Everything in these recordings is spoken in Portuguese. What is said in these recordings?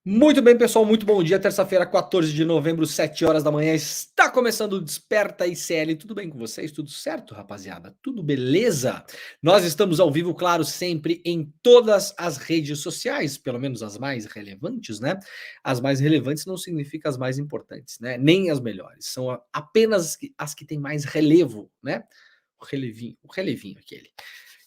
Muito bem, pessoal, muito bom dia. Terça-feira, 14 de novembro, 7 horas da manhã. Está começando o Desperta ICL. Tudo bem com vocês? Tudo certo, rapaziada? Tudo beleza? Nós estamos ao vivo, claro, sempre em todas as redes sociais, pelo menos as mais relevantes, né? As mais relevantes não significa as mais importantes, né? Nem as melhores. São apenas as que têm mais relevo, né? O relevinho aquele.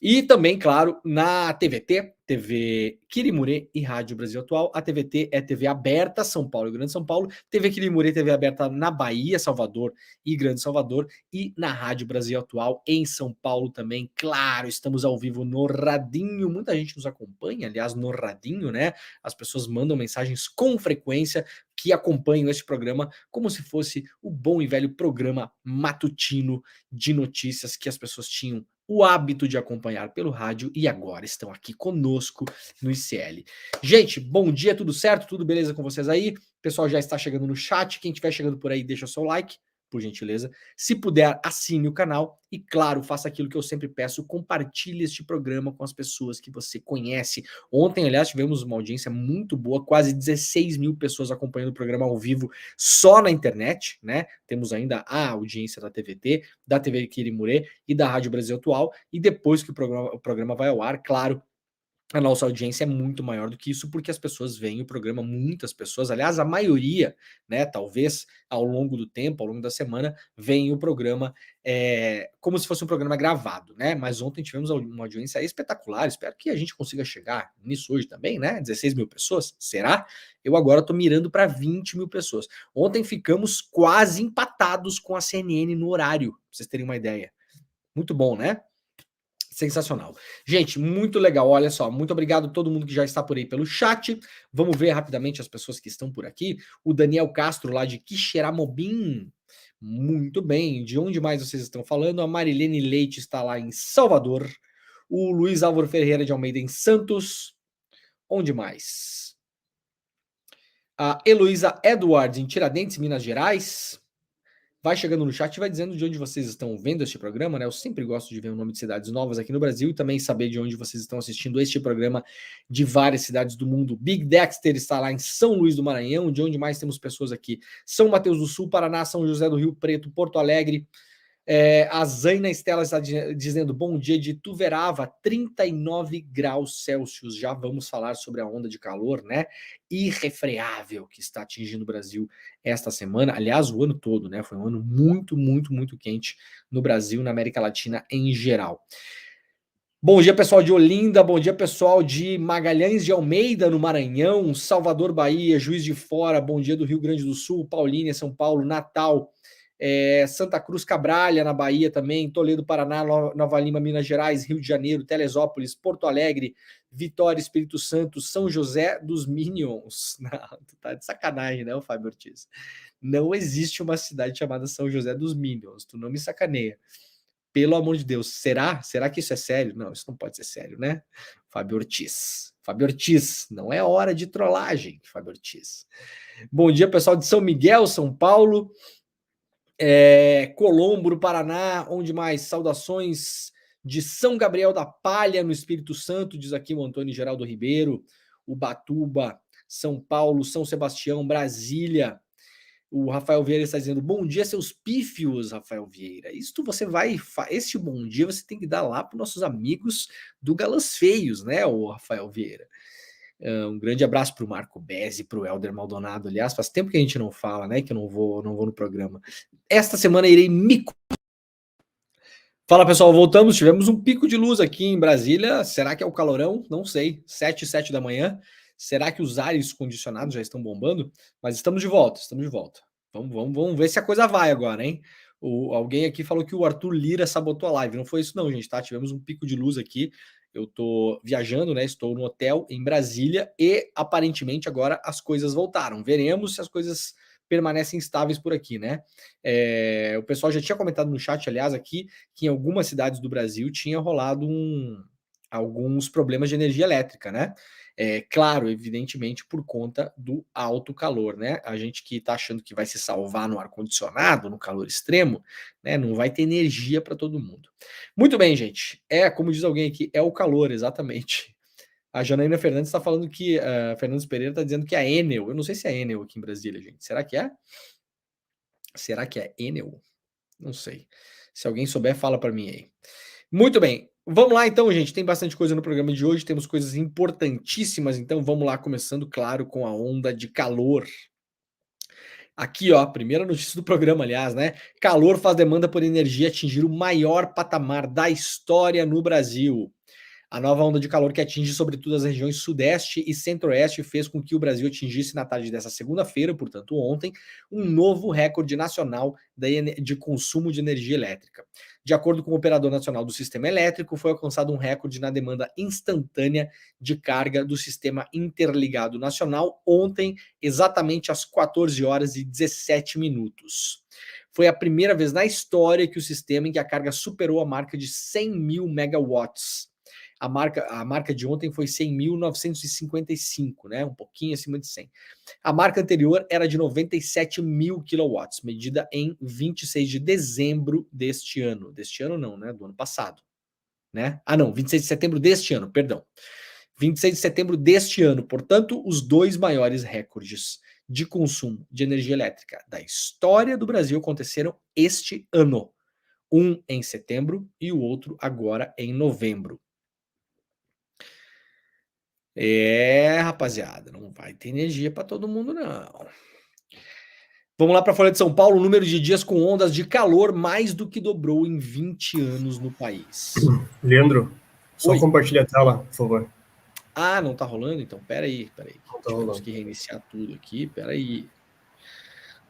E também, claro, na TVT, TV Quirimurê e Rádio Brasil Atual. A TVT é TV aberta, São Paulo e Grande São Paulo. TV Quirimurê, TV aberta na Bahia, Salvador e Grande Salvador. E na Rádio Brasil Atual em São Paulo também. Claro, estamos ao vivo no Radinho. Muita gente nos acompanha, aliás, no Radinho, né? As pessoas mandam mensagens com frequência que acompanham este programa como se fosse o bom e velho programa matutino de notícias que as pessoas tinham o hábito de acompanhar pelo rádio e agora estão aqui conosco no ICL. Gente, bom dia, tudo certo? Tudo beleza com vocês aí? O pessoal já está chegando no chat. Quem estiver chegando por aí, deixa o seu like, por gentileza. Se puder, assine o canal e, claro, faça aquilo que eu sempre peço, compartilhe este programa com as pessoas que você conhece. Ontem, aliás, tivemos uma audiência muito boa, quase 16 mil pessoas acompanhando o programa ao vivo só na internet, né? Temos ainda a audiência da TVT, da TV Quirimurê e da Rádio Brasil Atual, e depois que o programa vai ao ar, claro, a nossa audiência é muito maior do que isso, porque as pessoas veem o programa, muitas pessoas, aliás, a maioria, né, talvez ao longo do tempo, ao longo da semana, veem o programa como se fosse um programa gravado, né? Mas ontem tivemos uma audiência espetacular, espero que a gente consiga chegar nisso hoje também, né? 16 mil pessoas, será? Eu agora tô mirando para 20 mil pessoas. Ontem ficamos quase empatados com a CNN no horário, pra vocês terem uma ideia. Muito bom, né? Sensacional. Gente, muito legal. Olha só, muito obrigado a todo mundo que já está por aí pelo chat. Vamos ver rapidamente as pessoas que estão por aqui. O Daniel Castro, lá de Quixeramobim. Muito bem. De onde mais vocês estão falando? A Marilene Leite está lá em Salvador. O Luiz Álvaro Ferreira de Almeida em Santos. Onde mais? A Heloísa Edwards em Tiradentes, Minas Gerais. Vai chegando no chat e vai dizendo de onde vocês estão vendo este programa, né? Eu sempre gosto de ver o nome de cidades novas aqui no Brasil e também saber de onde vocês estão assistindo este programa de várias cidades do mundo. Big Dexter está lá em São Luís do Maranhão, de onde mais temos pessoas aqui? São Mateus do Sul, Paraná, São José do Rio Preto, Porto Alegre. A Zaina Estela está dizendo bom dia de Tuverava, 39 graus Celsius. Já vamos falar sobre a onda de calor, né? Irrefreável que está atingindo o Brasil esta semana. Aliás, o ano todo, né? Foi um ano muito, muito, muito quente no Brasil, na América Latina em geral. Bom dia, pessoal de Olinda, bom dia, pessoal de Magalhães de Almeida, no Maranhão, Salvador, Bahia, Juiz de Fora, bom dia do Rio Grande do Sul, Paulínia, São Paulo, Natal, Santa Cruz Cabralha, na Bahia também, Toledo, Paraná, Nova Lima, Minas Gerais, Rio de Janeiro, Teresópolis, Porto Alegre, Vitória, Espírito Santo, São José dos Minions. Não, tu tá de sacanagem, né, Fábio Ortiz? Não existe uma cidade chamada São José dos Minions, tu não me sacaneia. Pelo amor de Deus, será? Será que isso é sério? Não, isso não pode ser sério, né? Fábio Ortiz. Fábio Ortiz, não é hora de trollagem, Fábio Ortiz. Bom dia, pessoal de São Miguel, São Paulo, Colombo, Paraná, onde mais? Saudações de São Gabriel da Palha, no Espírito Santo, diz aqui o Antônio Geraldo Ribeiro, Ubatuba, São Paulo, São Sebastião, Brasília. O Rafael Vieira está dizendo, bom dia, seus pífios, Rafael Vieira. Isto você vai, este bom dia você tem que dar lá para os nossos amigos do Galãs Feios, né, o Rafael Vieira. Um grande abraço para o Marco Bezzi, para o Helder Maldonado. Aliás, faz tempo que a gente não fala, né, que eu não vou no programa. Esta semana irei me... Fala, pessoal, voltamos. Tivemos um pico de luz aqui em Brasília. Será que é o calorão? Não sei. 7 da manhã. Será que os ares condicionados já estão bombando? Mas estamos de volta, estamos de volta. Vamos ver se a coisa vai agora, hein? Alguém aqui falou que o Arthur Lira sabotou a live. Não foi isso não, gente, tá? Tivemos um pico de luz aqui. Eu tô viajando, né? Estou no hotel em Brasília e aparentemente agora as coisas voltaram. Veremos se as coisas permanecem estáveis por aqui, né? O pessoal já tinha comentado no chat, aliás, aqui, que em algumas cidades do Brasil tinha rolado alguns problemas de energia elétrica, né? Claro, evidentemente, por conta do alto calor, né? A gente que está achando que vai se salvar no ar-condicionado, no calor extremo, né? Não vai ter energia para todo mundo. Muito bem, gente. Como diz alguém aqui, é o calor, exatamente. A Janaína Fernandes está falando que... Fernandes Pereira está dizendo que é a Enel. Eu não sei se é Enel aqui em Brasília, gente. Será que é? Será que é Enel? Não sei. Se alguém souber, fala para mim aí. Muito bem. Vamos lá então, gente. Tem bastante coisa no programa de hoje. Temos coisas importantíssimas. Então vamos lá, começando, claro, com a onda de calor. Aqui, ó, primeira notícia do programa, aliás, né? Calor faz demanda por energia atingir o maior patamar da história no Brasil. A nova onda de calor que atinge sobretudo as regiões sudeste e centro-oeste fez com que o Brasil atingisse na tarde dessa segunda-feira, portanto ontem, um novo recorde nacional de consumo de energia elétrica. De acordo com o Operador Nacional do Sistema Elétrico, foi alcançado um recorde na demanda instantânea de carga do Sistema Interligado Nacional ontem, exatamente às 14 horas e 17 minutos. Foi a primeira vez na história que o sistema em que a carga superou a marca de 100 mil megawatts. A marca de ontem foi 100.955, né? Um pouquinho acima de 100. A marca anterior era de 97 mil quilowatts, medida em 26 de dezembro deste ano. Deste ano não, né? Do ano passado. Né? 26 de setembro deste ano, perdão. 26 de setembro deste ano. Portanto, os dois maiores recordes de consumo de energia elétrica da história do Brasil aconteceram este ano. Um em setembro e o outro agora em novembro. Rapaziada, não vai ter energia para todo mundo, não. Vamos lá para a Folha de São Paulo. O número de dias com ondas de calor mais do que dobrou em 20 anos no país. Leandro, só Oi. compartilha a tela, por favor. Ah, não tá rolando? Então, peraí. Não tá Tivemos rolando. que reiniciar tudo aqui, peraí.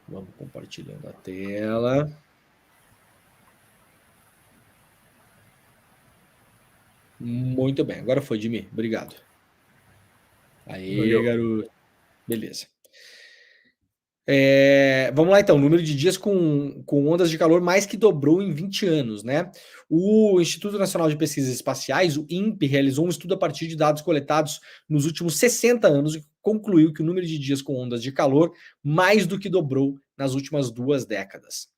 Vamos compartilhando a tela. Muito bem, agora foi, Jimmy. Obrigado. Aí, Valeu. garoto. Beleza. Vamos lá então, número de dias com ondas de calor mais que dobrou em 20 anos, né? O Instituto Nacional de Pesquisas Espaciais, o INPE, realizou um estudo a partir de dados coletados nos últimos 60 anos e concluiu que o número de dias com ondas de calor mais do que dobrou nas últimas 2 décadas.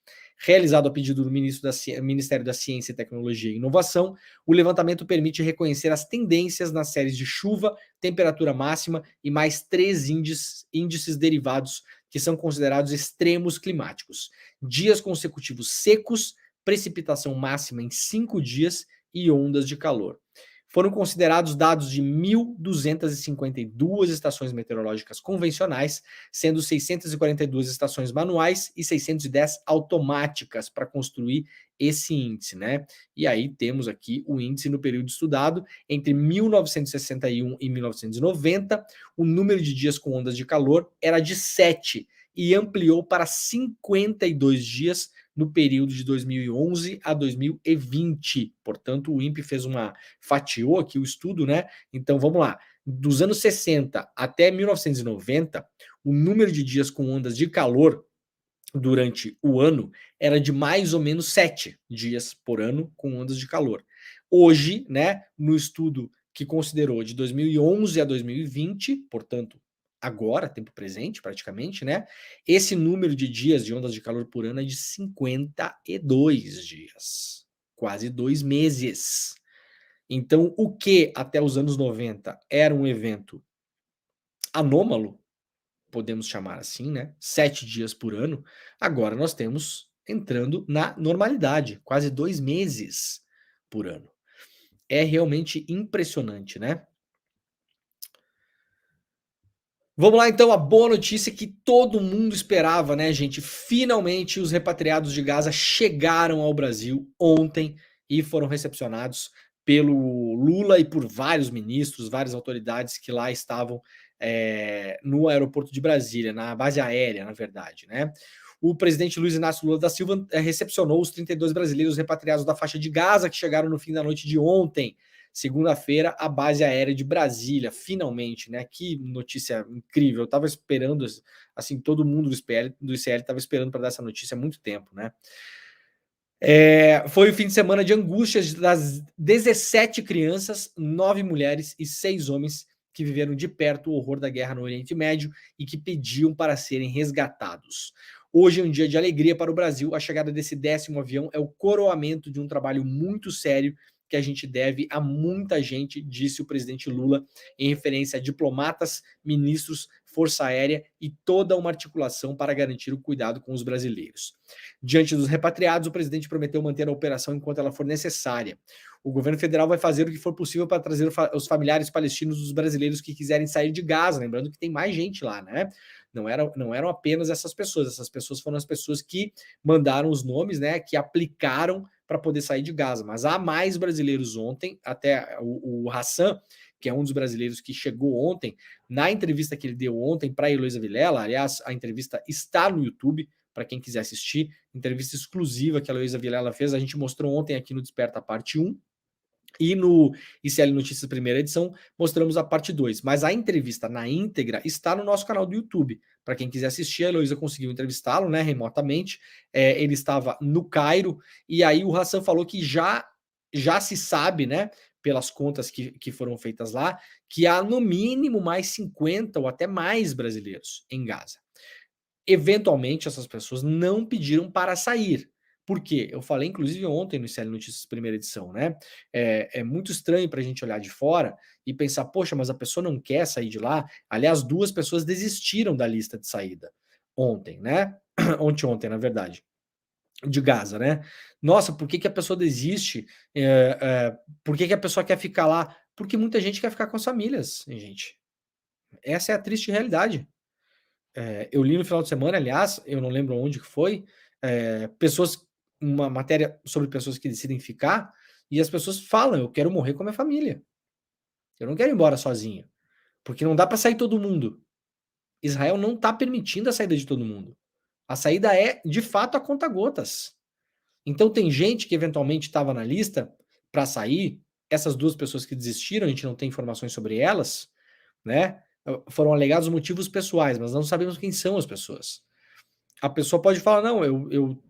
Realizado a pedido do Ministério da Ciência e Tecnologia e Inovação, o levantamento permite reconhecer as tendências nas séries de chuva, temperatura máxima e mais 3 índices derivados que são considerados extremos climáticos: dias consecutivos secos, precipitação máxima em 5 dias e ondas de calor. Foram considerados dados de 1.252 estações meteorológicas convencionais, sendo 642 estações manuais e 610 automáticas para construir esse índice, E aí temos aqui o índice no período estudado, entre 1961 e 1990, o número de dias com ondas de calor era de 7 e ampliou para 52 dias no período de 2011 a 2020. Portanto, o INPE fatiou aqui o estudo, Então, vamos lá. Dos anos 60 até 1990, o número de dias com ondas de calor durante o ano era de mais ou menos 7 dias por ano com ondas de calor. Hoje, no estudo que considerou de 2011 a 2020, portanto, agora, tempo presente praticamente, esse número de dias de ondas de calor por ano é de 52 dias, quase 2 meses. Então, o que até os anos 90 era um evento anômalo, podemos chamar assim, 7 dias por ano, agora nós temos entrando na normalidade, quase 2 meses por ano. É realmente impressionante, Vamos lá então, a boa notícia que todo mundo esperava, gente? Finalmente os repatriados de Gaza chegaram ao Brasil ontem e foram recepcionados pelo Lula e por vários ministros, várias autoridades que lá estavam no aeroporto de Brasília, na base aérea, na verdade, O presidente Luiz Inácio Lula da Silva recepcionou os 32 brasileiros repatriados da faixa de Gaza que chegaram no fim da noite de ontem, segunda-feira, a base aérea de Brasília, finalmente, Que notícia incrível. Eu estava esperando, assim, todo mundo do ICL estava esperando para dar essa notícia há muito tempo, Foi o fim de semana de angústias das 17 crianças, 9 mulheres e 6 homens que viveram de perto o horror da guerra no Oriente Médio e que pediam para serem resgatados. Hoje é um dia de alegria para o Brasil. A chegada desse 10º avião é o coroamento de um trabalho muito sério que a gente deve a muita gente, disse o presidente Lula, em referência a diplomatas, ministros, Força Aérea e toda uma articulação para garantir o cuidado com os brasileiros. Diante dos repatriados, o presidente prometeu manter a operação enquanto ela for necessária. O governo federal vai fazer o que for possível para trazer os familiares palestinos dos brasileiros que quiserem sair de Gaza, lembrando que tem mais gente lá, né? Não eram apenas essas pessoas foram as pessoas que mandaram os nomes, né, que aplicaram para poder sair de Gaza, mas há mais brasileiros ontem, até o Hassan, que é um dos brasileiros que chegou ontem, na entrevista que ele deu ontem para a Heloísa Vilela, aliás, a entrevista está no YouTube, para quem quiser assistir, entrevista exclusiva que a Heloísa Vilela fez, a gente mostrou ontem aqui no Desperta parte 1, e no ICL Notícias primeira edição, mostramos a parte 2. Mas a entrevista na íntegra está no nosso canal do YouTube. Para quem quiser assistir, a Heloísa conseguiu entrevistá-lo, né, remotamente. Ele estava no Cairo, e aí o Hassan falou que já se sabe, né, pelas contas que foram feitas lá, que há no mínimo mais 50 ou até mais brasileiros em Gaza. Eventualmente, essas pessoas não pediram para sair. Por quê? Eu falei, inclusive, ontem no ICL Notícias primeira edição, né? É muito estranho para a gente olhar de fora e pensar, poxa, mas a pessoa não quer sair de lá. Aliás, 2 pessoas desistiram da lista de saída ontem, né? Ontem, na verdade, de Gaza, né? Nossa, por que a pessoa desiste? Por que a pessoa quer ficar lá? Porque muita gente quer ficar com as famílias, gente. Essa é a triste realidade. Eu li no final de semana, aliás, eu não lembro onde que foi, uma matéria sobre pessoas que decidem ficar, e as pessoas falam, eu quero morrer com a minha família. Eu não quero ir embora sozinho. Porque não dá para sair todo mundo. Israel não está permitindo a saída de todo mundo. A saída é, de fato, a conta-gotas. Então tem gente que eventualmente estava na lista para sair, essas 2 pessoas que desistiram, a gente não tem informações sobre elas, né? Foram alegados motivos pessoais, mas não sabemos quem são as pessoas. A pessoa pode falar, não, eu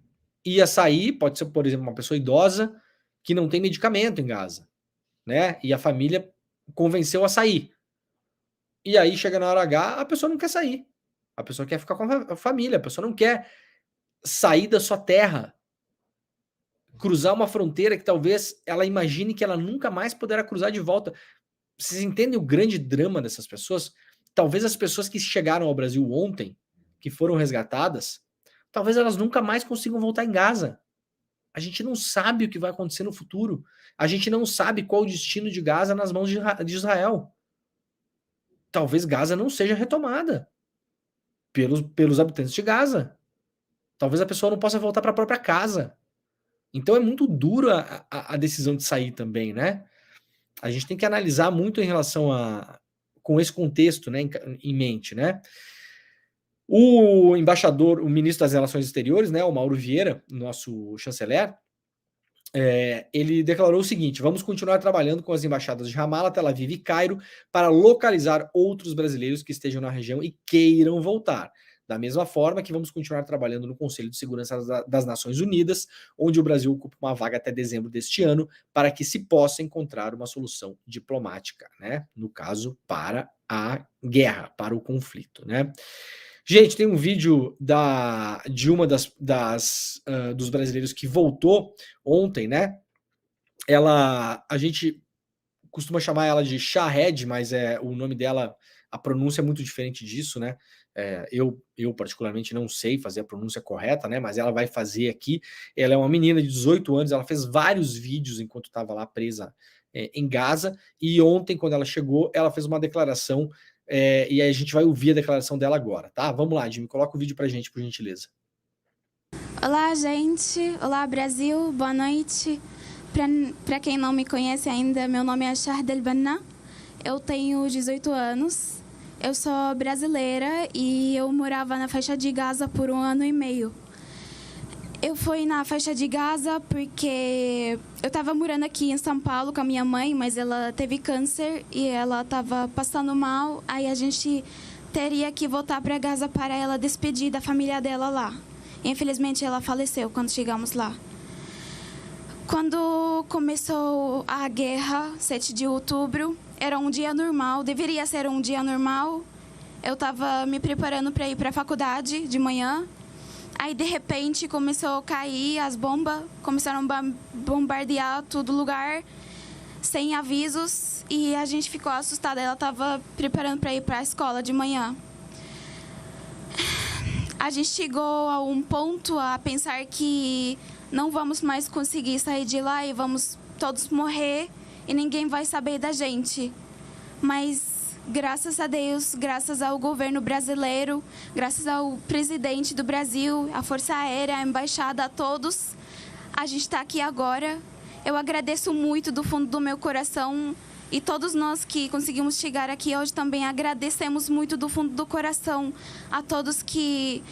ia sair, pode ser, por exemplo, uma pessoa idosa que não tem medicamento em Gaza, né? E a família convenceu a sair. E aí chega na hora H, a pessoa não quer sair. A pessoa quer ficar com a família, a pessoa não quer sair da sua terra, cruzar uma fronteira que talvez ela imagine que ela nunca mais poderá cruzar de volta. Vocês entendem o grande drama dessas pessoas? Talvez as pessoas que chegaram ao Brasil ontem, que foram resgatadas, talvez elas nunca mais consigam voltar em Gaza. A gente não sabe o que vai acontecer no futuro. A gente não sabe qual o destino de Gaza nas mãos de Israel. Talvez Gaza não seja retomada pelos habitantes de Gaza. Talvez a pessoa não possa voltar para a própria casa. Então é muito dura a decisão de sair também, né? A gente tem que analisar muito em relação com esse contexto, né, em mente, né? O embaixador, o ministro das Relações Exteriores, né, o Mauro Vieira, nosso chanceler, ele declarou o seguinte: vamos continuar trabalhando com as embaixadas de Ramala, Tel Aviv e Cairo para localizar outros brasileiros que estejam na região e queiram voltar. Da mesma forma que vamos continuar trabalhando no Conselho de Segurança das Nações Unidas, onde o Brasil ocupa uma vaga até dezembro deste ano, para que se possa encontrar uma solução diplomática, né? No caso, para a guerra, para o conflito, né? Gente, tem um vídeo de uma dos brasileiros que voltou ontem, né? A gente costuma chamar ela de Shahed, mas o nome dela, a pronúncia é muito diferente disso, né? Eu particularmente não sei fazer a pronúncia correta, né? Mas ela vai fazer aqui. Ela é uma menina de 18 anos, ela fez vários vídeos enquanto estava lá presa em Gaza, e ontem, quando ela chegou, ela fez uma declaração, e aí a gente vai ouvir a declaração dela agora, tá? Vamos lá, Jimmy, coloca o vídeo pra gente, por gentileza. Olá, gente. Olá, Brasil. Boa noite. Para quem não me conhece ainda, meu nome é Shahed El-Banna. Eu tenho 18 anos. Eu sou brasileira e eu morava na faixa de Gaza por 1 ano e meio. Eu fui na faixa de Gaza porque eu estava morando aqui em São Paulo com a minha mãe, mas ela teve câncer e ela estava passando mal. Aí a gente teria que voltar para Gaza para ela despedir da família dela lá. Infelizmente, ela faleceu quando chegamos lá. Quando começou a guerra, 7 de outubro, era um dia normal, deveria ser um dia normal. Eu estava me preparando para ir para a faculdade de manhã. Aí, de repente, começou a cair as bombas, começaram a bombardear todo lugar. sem avisos, e a gente ficou assustada. Ela estava preparando para ir para a escola de manhã. A gente chegou a um ponto a pensar que não vamos mais conseguir sair de lá e vamos todos morrer e ninguém vai saber da gente. Mas graças a Deus, graças ao governo brasileiro, graças ao presidente do Brasil, a Força Aérea, a embaixada, a todos, a gente está aqui agora. Eu agradeço muito do fundo do meu coração, e todos nós que conseguimos chegar aqui hoje também agradecemos muito do fundo do coração a todos que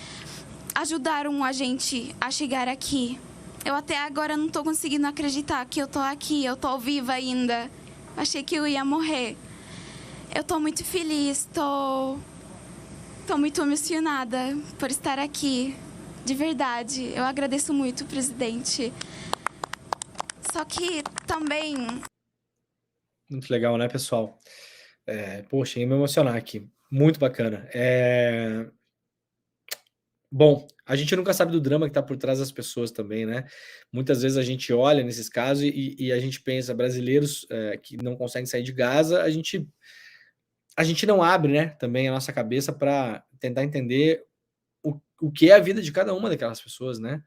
ajudaram a gente a chegar aqui. Eu até agora não estou conseguindo acreditar que eu estou aqui, eu estou viva ainda. Achei que eu ia morrer. Eu estou muito feliz, estou muito emocionada por estar aqui. De verdade, eu agradeço muito, presidente. Só que também... Muito legal, né, pessoal? Poxa, ia me emocionar aqui. Muito bacana. Bom, a gente nunca sabe do drama que está por trás das pessoas também, né? Muitas vezes a gente olha nesses casos e a gente pensa, brasileiros que não conseguem sair de Gaza, a gente não abre, né, também a nossa cabeça para tentar entender o que é a vida de cada uma daquelas pessoas, né?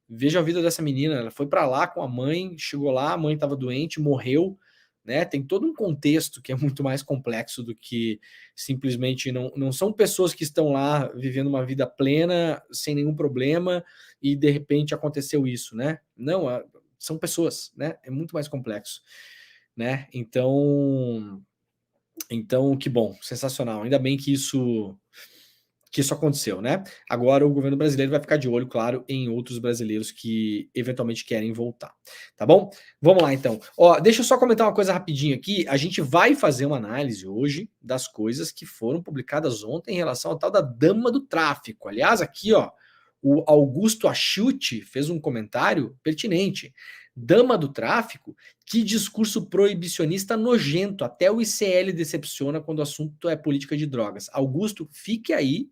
Veja a vida dessa menina, ela foi para lá com a mãe, chegou lá, a mãe estava doente, morreu, né? Tem todo um contexto que é muito mais complexo do que simplesmente não são pessoas que estão lá vivendo uma vida plena, sem nenhum problema, e de repente aconteceu isso, né? Não, são pessoas, né? É muito mais complexo, né? Então, que bom, sensacional. Ainda bem que isso aconteceu, né? Agora o governo brasileiro vai ficar de olho, claro, em outros brasileiros que eventualmente querem voltar, tá bom? Vamos lá, então. Ó, deixa eu só comentar uma coisa rapidinho aqui. A gente vai fazer uma análise hoje das coisas que foram publicadas ontem em relação ao tal da dama do tráfico. Aliás, aqui, ó, o Augusto Achuti fez um comentário pertinente. Dama do tráfico, que discurso proibicionista nojento. Até o ICL decepciona quando o assunto é política de drogas. Augusto, fique aí,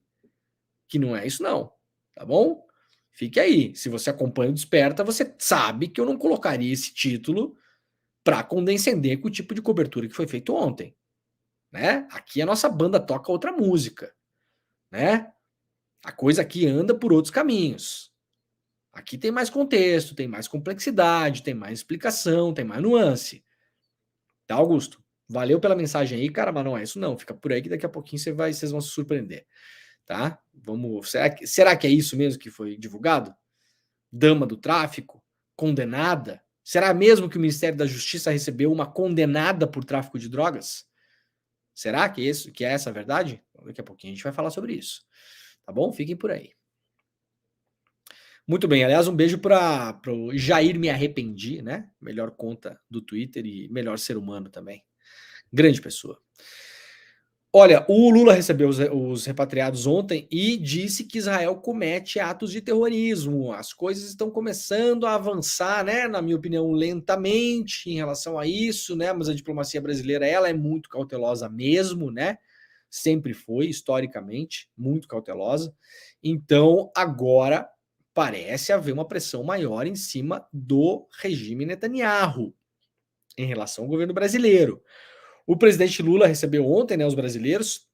que não é isso não, tá bom? Fique aí. Se você acompanha o Desperta, você sabe que eu não colocaria esse título para condescender com o tipo de cobertura que foi feito ontem, né? Aqui a nossa banda toca outra música, né? A coisa aqui anda por outros caminhos. Aqui tem mais contexto, tem mais complexidade, tem mais explicação, tem mais nuance. Tá, Augusto? Valeu pela mensagem aí, cara, mas não é isso não. Fica por aí que daqui a pouquinho vocês vão se surpreender. Tá? Vamos. Será que é isso mesmo que foi divulgado? Dama do tráfico? Condenada? Será mesmo que o Ministério da Justiça recebeu uma condenada por tráfico de drogas? Será que é essa a verdade? Daqui a pouquinho a gente vai falar sobre isso. Tá bom? Fiquem por aí. Muito bem, aliás, um beijo para o Jair Me Arrependi, né? Melhor conta do Twitter e melhor ser humano também. Grande pessoa. Olha, o Lula recebeu os repatriados ontem e disse que Israel comete atos de terrorismo. As coisas estão começando a avançar, né? Na minha opinião, lentamente em relação a isso, né? Mas a diplomacia brasileira, ela é muito cautelosa mesmo, né? Sempre foi, historicamente, muito cautelosa. Então, agora parece haver uma pressão maior em cima do regime Netanyahu em relação ao governo brasileiro. O presidente Lula recebeu ontem, né, os brasileiros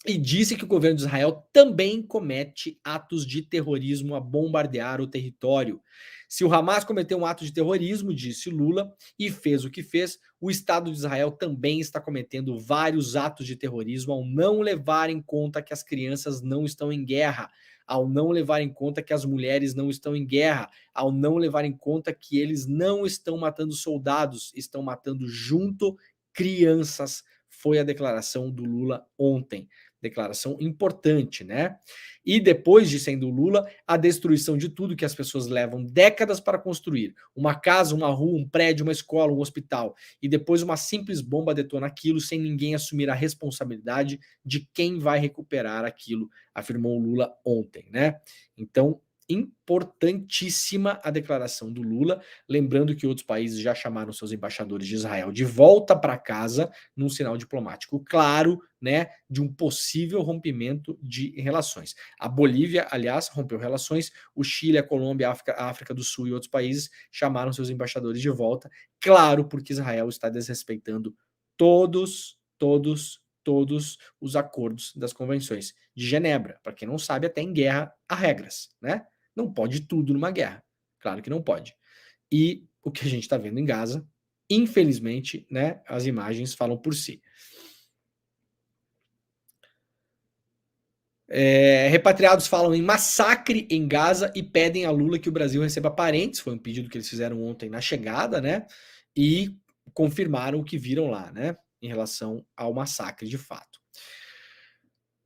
e disse que o governo de Israel também comete atos de terrorismo a bombardear o território. Se o Hamas cometeu um ato de terrorismo, disse Lula, e fez o que fez, o Estado de Israel também está cometendo vários atos de terrorismo ao não levar em conta que as crianças não estão em guerra, ao não levar em conta que as mulheres não estão em guerra, ao não levar em conta que eles não estão matando soldados, estão matando junto crianças. Foi a declaração do Lula ontem. Declaração importante, né? E depois de sendo Lula, a destruição de tudo que as pessoas levam décadas para construir. Uma casa, uma rua, um prédio, uma escola, um hospital. E depois uma simples bomba detona aquilo sem ninguém assumir a responsabilidade de quem vai recuperar aquilo, afirmou o Lula ontem, né? Então, Importantíssima a declaração do Lula, lembrando que outros países já chamaram seus embaixadores de Israel de volta para casa, num sinal diplomático claro, né, de um possível rompimento de relações. A Bolívia, aliás, rompeu relações, o Chile, a Colômbia, a África do Sul e outros países chamaram seus embaixadores de volta, claro, porque Israel está desrespeitando todos os acordos das convenções de Genebra. Para quem não sabe, até em guerra há regras, né? Não pode tudo numa guerra. Claro que não pode. E o que a gente está vendo em Gaza, infelizmente, né, as imagens falam por si. Repatriados falam em massacre em Gaza e pedem a Lula que o Brasil receba parentes. Foi um pedido que eles fizeram ontem na chegada, né? E confirmaram o que viram lá, né? Em relação ao massacre de fato.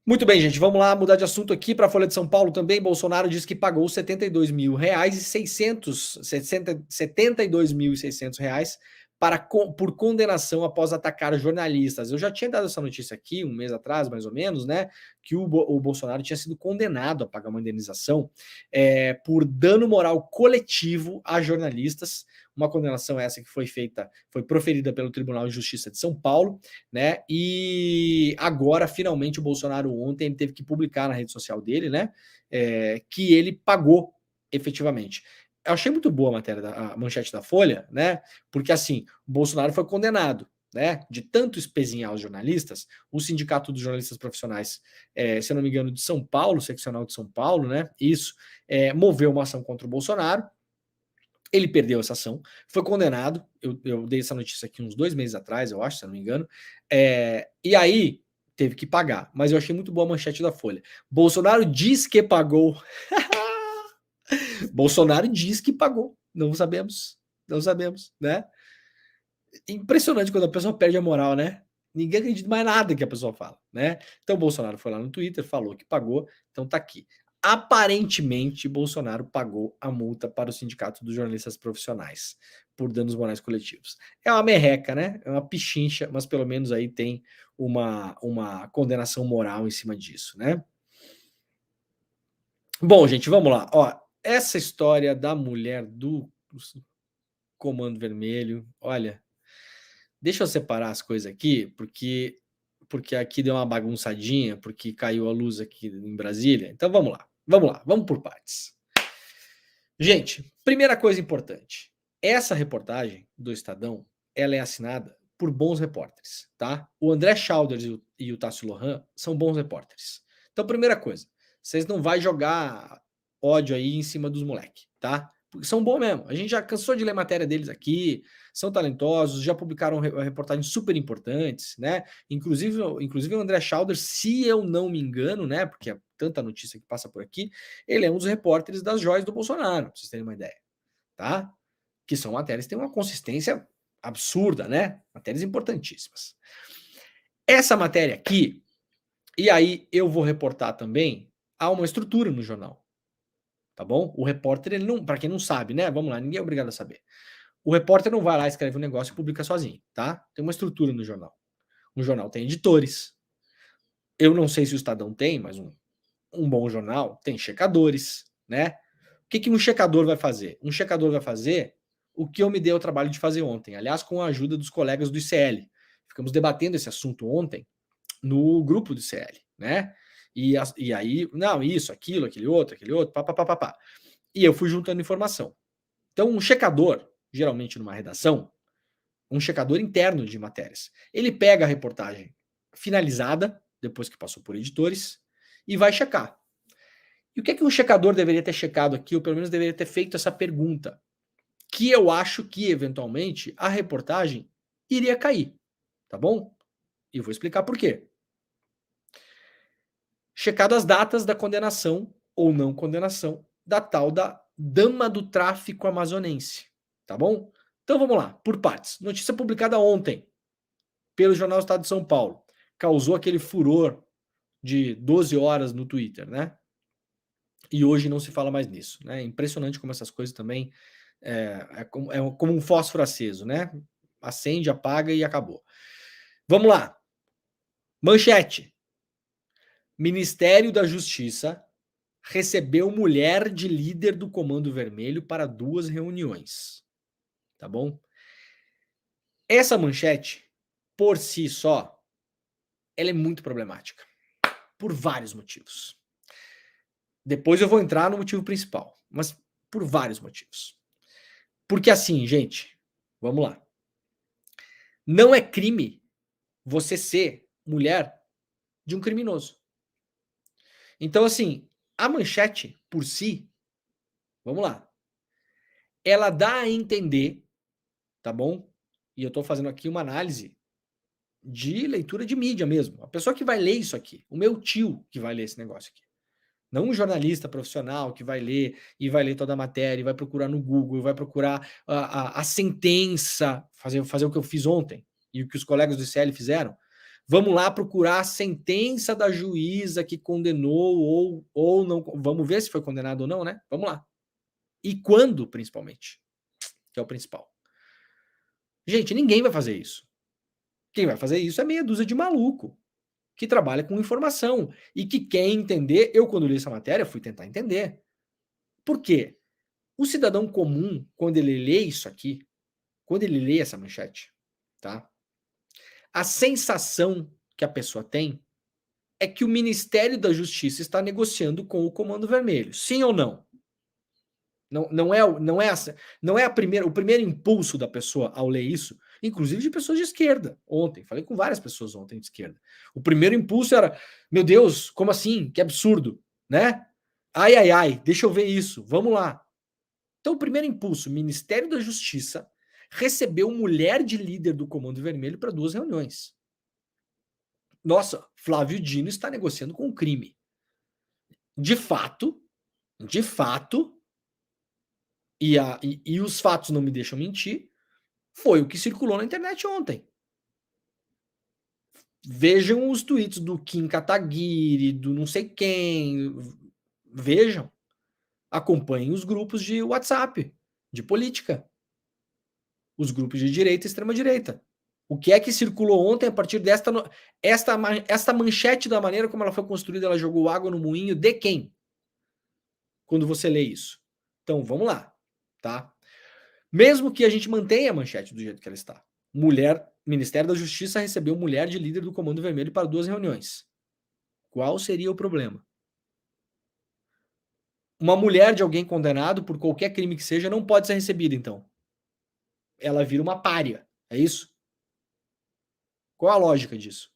Muito bem, gente, vamos lá mudar de assunto aqui para a Folha de São Paulo também. Bolsonaro diz que pagou R$ 72.600 por condenação após atacar jornalistas. Eu já tinha dado essa notícia aqui, um mês atrás, mais ou menos, né? Que o Bolsonaro tinha sido condenado a pagar uma indenização por dano moral coletivo a jornalistas. Uma condenação essa que foi proferida pelo Tribunal de Justiça de São Paulo, né? E agora, finalmente, o Bolsonaro ontem ele teve que publicar na rede social dele, né? Que ele pagou efetivamente. Eu achei muito boa a matéria, a manchete da Folha, né? Porque assim, o Bolsonaro foi condenado, né? De tanto espezinhar os jornalistas, o Sindicato dos Jornalistas Profissionais, se eu não me engano, de São Paulo, seccional de São Paulo, né? Isso, moveu uma ação contra o Bolsonaro. Ele perdeu essa ação, foi condenado. Eu dei essa notícia aqui uns 2 meses atrás, eu acho, se eu não me engano. E aí teve que pagar. Mas eu achei muito boa a manchete da Folha. Bolsonaro diz que pagou. Bolsonaro diz que pagou. Não sabemos, né? Impressionante quando a pessoa perde a moral, né? Ninguém acredita mais nada que a pessoa fala, né? Então o Bolsonaro foi lá no Twitter, falou que pagou, então tá aqui. Aparentemente, Bolsonaro pagou a multa para o Sindicato dos Jornalistas Profissionais por danos morais coletivos. É uma merreca, né? É uma pichincha, mas pelo menos aí tem uma condenação moral em cima disso, né? Bom, gente, vamos lá. Ó, essa história da mulher do Comando Vermelho, olha, deixa eu separar as coisas aqui, porque aqui deu uma bagunçadinha, porque caiu a luz aqui em Brasília. Então vamos lá, vamos por partes. Gente, primeira coisa importante, essa reportagem do Estadão, ela é assinada por bons repórteres, tá? O André Schauders e o Tássio Lohan são bons repórteres. Então, primeira coisa, vocês não vão jogar ódio aí em cima dos moleques, tá? Porque são bons mesmo. A gente já cansou de ler matéria deles aqui, são talentosos, já publicaram reportagens super importantes, né? Inclusive o André Schauders, se eu não me engano, né? Porque é tanta notícia que passa por aqui, ele é um dos repórteres das joias do Bolsonaro, pra vocês terem uma ideia, tá? Que são matérias que têm uma consistência absurda, né? Matérias importantíssimas. Essa matéria aqui, e aí eu vou reportar também, há uma estrutura no jornal, tá bom? O repórter, ele não, para quem não sabe, né? Vamos lá, ninguém é obrigado a saber. O repórter não vai lá, escreve um negócio e publica sozinho, tá? Tem uma estrutura no jornal. Um jornal tem editores. Eu não sei se o Estadão tem, mas um bom jornal tem checadores, né? O que um checador vai fazer? Um checador vai fazer o que eu me dei o trabalho de fazer ontem, aliás, com a ajuda dos colegas do ICL. Ficamos debatendo esse assunto ontem no grupo do ICL, né? E aí, não, isso, aquilo, aquele outro, pá. E eu fui juntando informação. Então, um checador, geralmente numa redação, um checador interno de matérias, ele pega a reportagem finalizada, depois que passou por editores, e vai checar. E o que um checador deveria ter checado aqui, ou pelo menos deveria ter feito essa pergunta? Que eu acho que, eventualmente, a reportagem iria cair, tá bom? E vou explicar por quê. Checado as datas da condenação ou não condenação da tal da dama do tráfico amazonense, tá bom? Então vamos lá, por partes. Notícia publicada ontem pelo Jornal Estado de São Paulo. Causou aquele furor de 12 horas no Twitter, né? E hoje não se fala mais nisso, né? Impressionante como essas coisas também é como um fósforo aceso, né? Acende, apaga e acabou. Vamos lá. Manchete. Ministério da Justiça recebeu mulher de líder do Comando Vermelho para 2 reuniões. Tá bom? Essa manchete, por si só, ela é muito problemática. Por vários motivos. Depois eu vou entrar no motivo principal, mas por vários motivos. Porque assim, gente, vamos lá. Não é crime você ser mulher de um criminoso. Então, assim, a manchete por si, vamos lá, ela dá a entender, tá bom? E eu tô fazendo aqui uma análise de leitura de mídia mesmo. A pessoa que vai ler isso aqui, o meu tio que vai ler esse negócio aqui. Não um jornalista profissional que vai ler e vai ler toda a matéria, e vai procurar no Google, vai procurar a sentença, fazer o que eu fiz ontem e o que os colegas do ICL fizeram. Vamos lá procurar a sentença da juíza que condenou ou não. Vamos ver se foi condenado ou não, né? Vamos lá. E quando, principalmente, que é o principal. Gente, ninguém vai fazer isso. Quem vai fazer isso é meia dúzia de maluco que trabalha com informação e que quer entender. Eu, quando li essa matéria, fui tentar entender. Por quê? O cidadão comum, quando ele lê isso aqui, quando ele lê essa manchete, tá? A sensação que a pessoa tem é que o Ministério da Justiça está negociando com o Comando Vermelho. Sim ou não? Não é o primeiro impulso da pessoa ao ler isso, inclusive de pessoas de esquerda. Ontem, falei com várias pessoas ontem de esquerda. O primeiro impulso era, meu Deus, como assim? Que absurdo, né? Ai, ai, ai, deixa eu ver isso, vamos lá. Então, o primeiro impulso, Ministério da Justiça recebeu mulher de líder do Comando Vermelho para 2 reuniões. Nossa, Flávio Dino está negociando com o crime. De fato, e os fatos não me deixam mentir, foi o que circulou na internet ontem. Vejam os tweets do Kim Kataguiri, do não sei quem. Vejam. Acompanhem os grupos de WhatsApp, de política. Os grupos de direita e extrema-direita. O que é que circulou ontem a partir esta manchete, da maneira como ela foi construída, ela jogou água no moinho de quem? Quando você lê isso. Então, vamos lá, tá? Mesmo que a gente mantenha a manchete do jeito que ela está. Ministério da Justiça recebeu mulher de líder do Comando Vermelho para 2 reuniões. Qual seria o problema? Uma mulher de alguém condenado por qualquer crime que seja não pode ser recebida, então. Ela vira uma pária, é isso? Qual a lógica disso?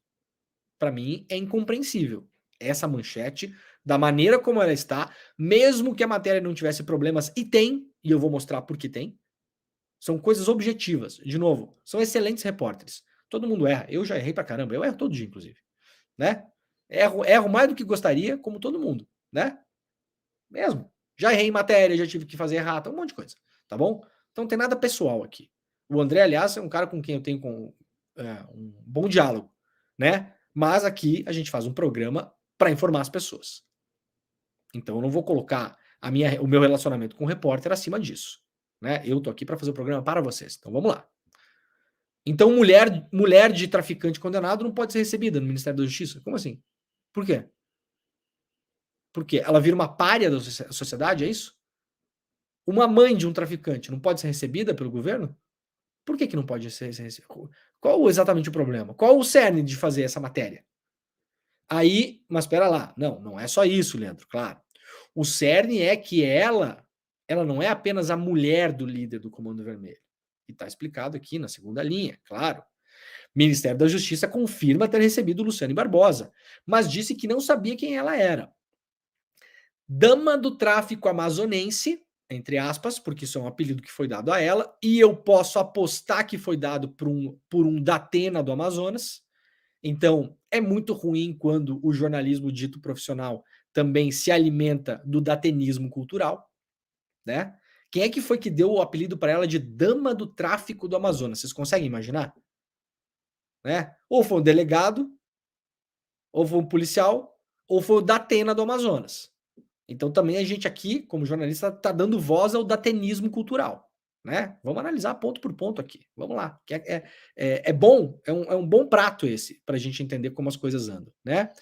Para mim é incompreensível. Essa manchete, da maneira como ela está, mesmo que a matéria não tivesse problemas, e tem, e eu vou mostrar por que tem, são coisas objetivas. De novo, são excelentes repórteres. Todo mundo erra. Eu já errei pra caramba. Eu erro todo dia, inclusive. Né? Erro mais do que gostaria, como todo mundo. Né? Mesmo. Já errei em matéria, já tive que fazer errata, um monte de coisa. Tá bom? Então não tem nada pessoal aqui. O André, aliás, é um cara com quem eu tenho um bom diálogo. Né? Mas aqui a gente faz um programa para informar as pessoas. Então eu não vou colocar o meu relacionamento com o repórter acima disso. Né? Eu tô aqui para fazer o programa para vocês. Então vamos lá. Então mulher de traficante condenado não pode ser recebida no Ministério da Justiça? Como assim? Por quê? Por quê? Ela vira uma pária da sociedade, é isso? Uma mãe de um traficante não pode ser recebida pelo governo? Por que não pode ser recebida? Qual exatamente o problema? Qual o cerne de fazer essa matéria? Aí, mas espera lá. Não é só isso, Leandro, claro. O cerne é que ela não é apenas a mulher do líder do Comando Vermelho. E está explicado aqui na segunda linha, claro. Ministério da Justiça confirma ter recebido Luciane Barbosa, mas disse que não sabia quem ela era. Dama do tráfico amazonense, entre aspas, porque isso é um apelido que foi dado a ela, e eu posso apostar que foi dado por um Datena do Amazonas. Então, é muito ruim quando o jornalismo dito profissional também se alimenta do datenismo cultural, né? Quem é que foi que deu o apelido para ela de Dama do Tráfico do Amazonas? Vocês conseguem imaginar? Né? Ou foi um delegado, ou foi um policial, ou foi o Datena do Amazonas. Então também a gente aqui, como jornalista, está dando voz ao datenismo cultural. Né? Vamos analisar ponto por ponto aqui. Vamos lá. É bom, é um bom prato esse, para a gente entender como as coisas andam. Né?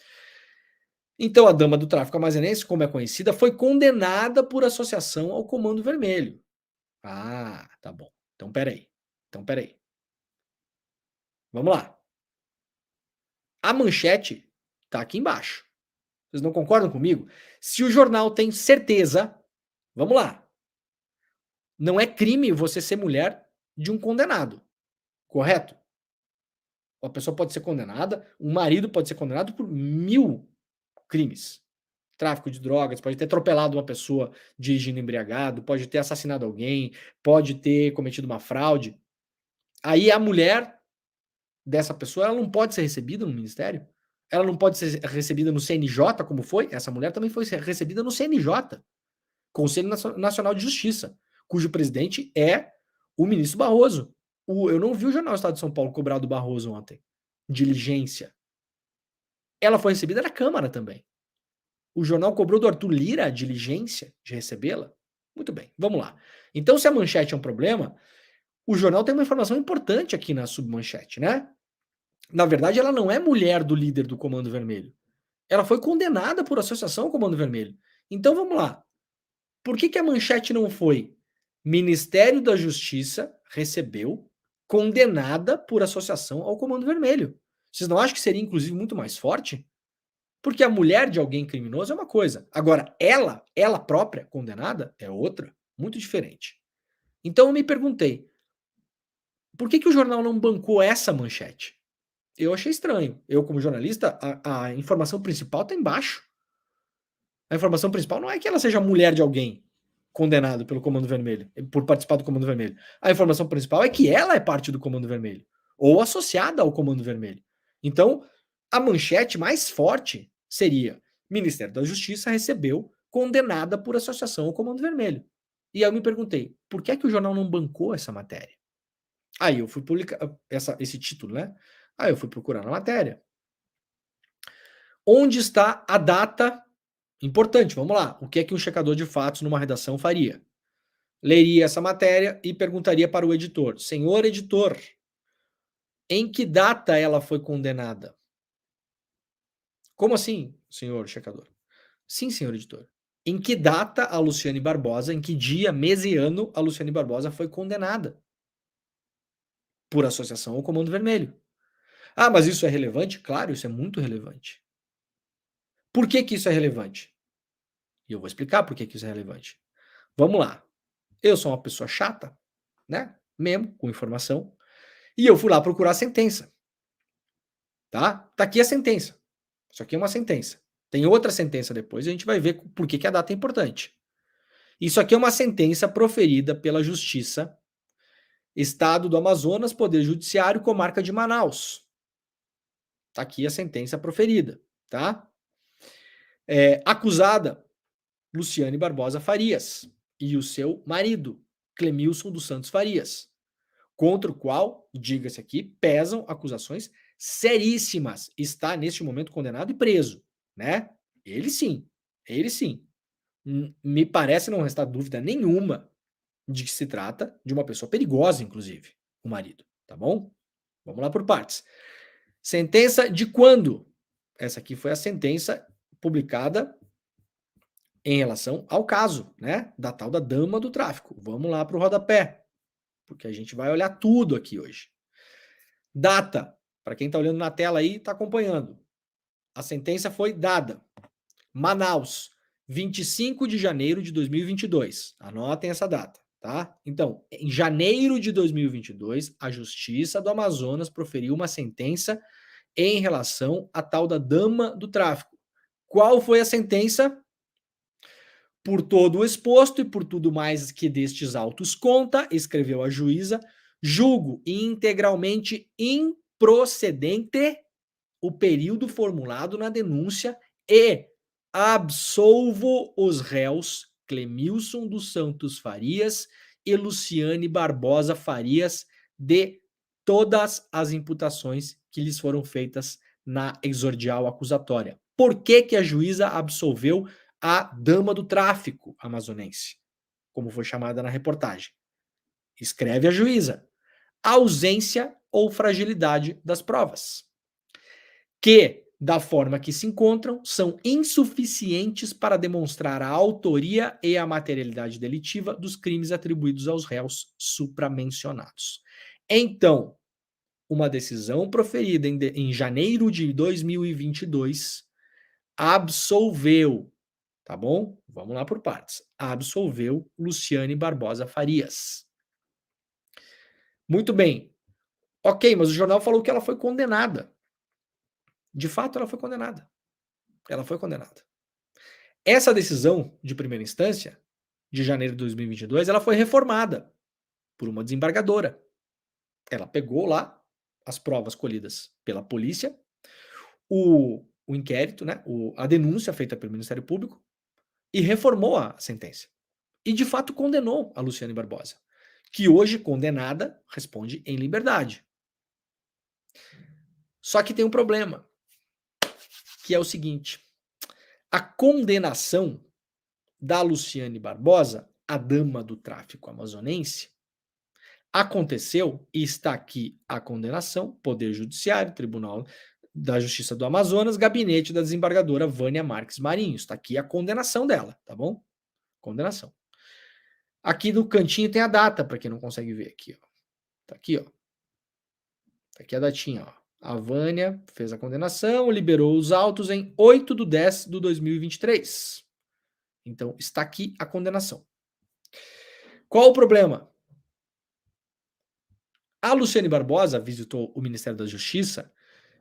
Então a dama do tráfico amazonense, como é conhecida, foi condenada por associação ao Comando Vermelho. Ah, tá bom. Então peraí. Vamos lá. A manchete tá aqui embaixo. Vocês não concordam comigo? Se o jornal tem certeza, vamos lá. Não é crime você ser mulher de um condenado, correto? A pessoa pode ser condenada, o marido pode ser condenado por 1000 crimes. Tráfico de drogas, pode ter atropelado uma pessoa dirigindo embriagado, pode ter assassinado alguém, pode ter cometido uma fraude. Aí a mulher dessa pessoa, ela não pode ser recebida no ministério? Ela não pode ser recebida no CNJ, como foi? Essa mulher também foi recebida no CNJ, Conselho Nacional de Justiça, cujo presidente é o ministro Barroso. Eu não vi o jornal Estado de São Paulo cobrar do Barroso ontem. Diligência. Ela foi recebida na Câmara também. O jornal cobrou do Arthur Lira a diligência de recebê-la? Muito bem, vamos lá. Então, se a manchete é um problema, o jornal tem uma informação importante aqui na submanchete, né? Na verdade, ela não é mulher do líder do Comando Vermelho. Ela foi condenada por associação ao Comando Vermelho. Então, vamos lá. Por que a manchete não foi? Ministério da Justiça recebeu condenada por associação ao Comando Vermelho. Vocês não acham que seria, inclusive, muito mais forte? Porque a mulher de alguém criminoso é uma coisa. Agora, ela própria condenada, é outra, muito diferente. Então eu me perguntei, por que o jornal não bancou essa manchete? Eu achei estranho. Eu, como jornalista, a informação principal está embaixo. A informação principal não é que ela seja mulher de alguém condenado pelo Comando Vermelho, por participar do Comando Vermelho. A informação principal é que ela é parte do Comando Vermelho, ou associada ao Comando Vermelho. Então, a manchete mais forte seria: Ministério da Justiça recebeu condenada por associação ao Comando Vermelho. E aí eu me perguntei, por que o jornal não bancou essa matéria? Aí eu fui publicar esse título, né? Aí eu fui procurar na matéria. Onde está a data? Importante, vamos lá. O que é que um checador de fatos numa redação faria? Leria essa matéria e perguntaria para o editor: senhor editor, em que data ela foi condenada? Como assim, senhor checador? Sim, senhor editor. Em que data a Luciane Barbosa, em que dia, mês e ano a Luciane Barbosa foi condenada? Por associação ao Comando Vermelho. Ah, mas isso é relevante? Claro, isso é muito relevante. Por que isso é relevante? E eu vou explicar por que isso é relevante. Vamos lá. Eu sou uma pessoa chata, né? Mesmo, com informação. E eu fui lá procurar a sentença. Tá? Tá aqui a sentença. Isso aqui é uma sentença. Tem outra sentença depois, a gente vai ver por que a data é importante. Isso aqui é uma sentença proferida pela Justiça, Estado do Amazonas, Poder Judiciário, Comarca de Manaus. Tá aqui a sentença proferida, tá? Acusada, Luciane Barbosa Farias e o seu marido, Clemilson dos Santos Farias, contra o qual, diga-se aqui, pesam acusações seríssimas. Está, neste momento, condenado e preso, né? Ele sim. Me parece não restar dúvida nenhuma de que se trata de uma pessoa perigosa, inclusive, o marido, tá bom? Vamos lá por partes. Sentença de quando? Essa aqui foi a sentença publicada em relação ao caso, né? Da tal da dama do tráfico. Vamos lá para o rodapé, porque a gente vai olhar tudo aqui hoje. Data, para quem está olhando na tela aí, está acompanhando. A sentença foi dada. Manaus, 25 de janeiro de 2022. Anotem essa data, tá? Então, em janeiro de 2022, a Justiça do Amazonas proferiu uma sentença em relação à tal da dama do tráfico. Qual foi a sentença? Por todo o exposto e por tudo mais que destes autos conta, escreveu a juíza, julgo integralmente improcedente o período formulado na denúncia e absolvo os réus Clemilson dos Santos Farias e Luciane Barbosa Farias de todas as imputações que lhes foram feitas na exordial acusatória. Por que a juíza absolveu a dama do tráfico amazonense, como foi chamada na reportagem? Escreve a juíza: ausência ou fragilidade das provas. Que da forma que se encontram, são insuficientes para demonstrar a autoria e a materialidade delitiva dos crimes atribuídos aos réus supramencionados. Então, uma decisão proferida em janeiro de 2022 absolveu, tá bom? Vamos lá por partes. Absolveu Luciane Barbosa Farias. Muito bem. Ok, mas o jornal falou que ela foi condenada. De fato, ela foi condenada. Ela foi condenada. Essa decisão de primeira instância, de janeiro de 2022, ela foi reformada por uma desembargadora. Ela pegou lá as provas colhidas pela polícia, o inquérito, né, a denúncia feita pelo Ministério Público, e reformou a sentença. E, de fato, condenou a Luciane Barbosa, que hoje, condenada, responde em liberdade. Só que tem um problema, que é o seguinte: a condenação da Luciane Barbosa, a dama do tráfico amazonense, aconteceu, e está aqui a condenação, Poder Judiciário, Tribunal da Justiça do Amazonas, gabinete da desembargadora Vânia Marques Marinho. Está aqui a condenação dela, tá bom? Condenação. Aqui no cantinho tem a data, para quem não consegue ver aqui, ó. Tá aqui, ó. Tá aqui a datinha, ó. A Vânia fez a condenação, liberou os autos em 8/10/2023. Então, está aqui a condenação. Qual o problema? A Luciane Barbosa visitou o Ministério da Justiça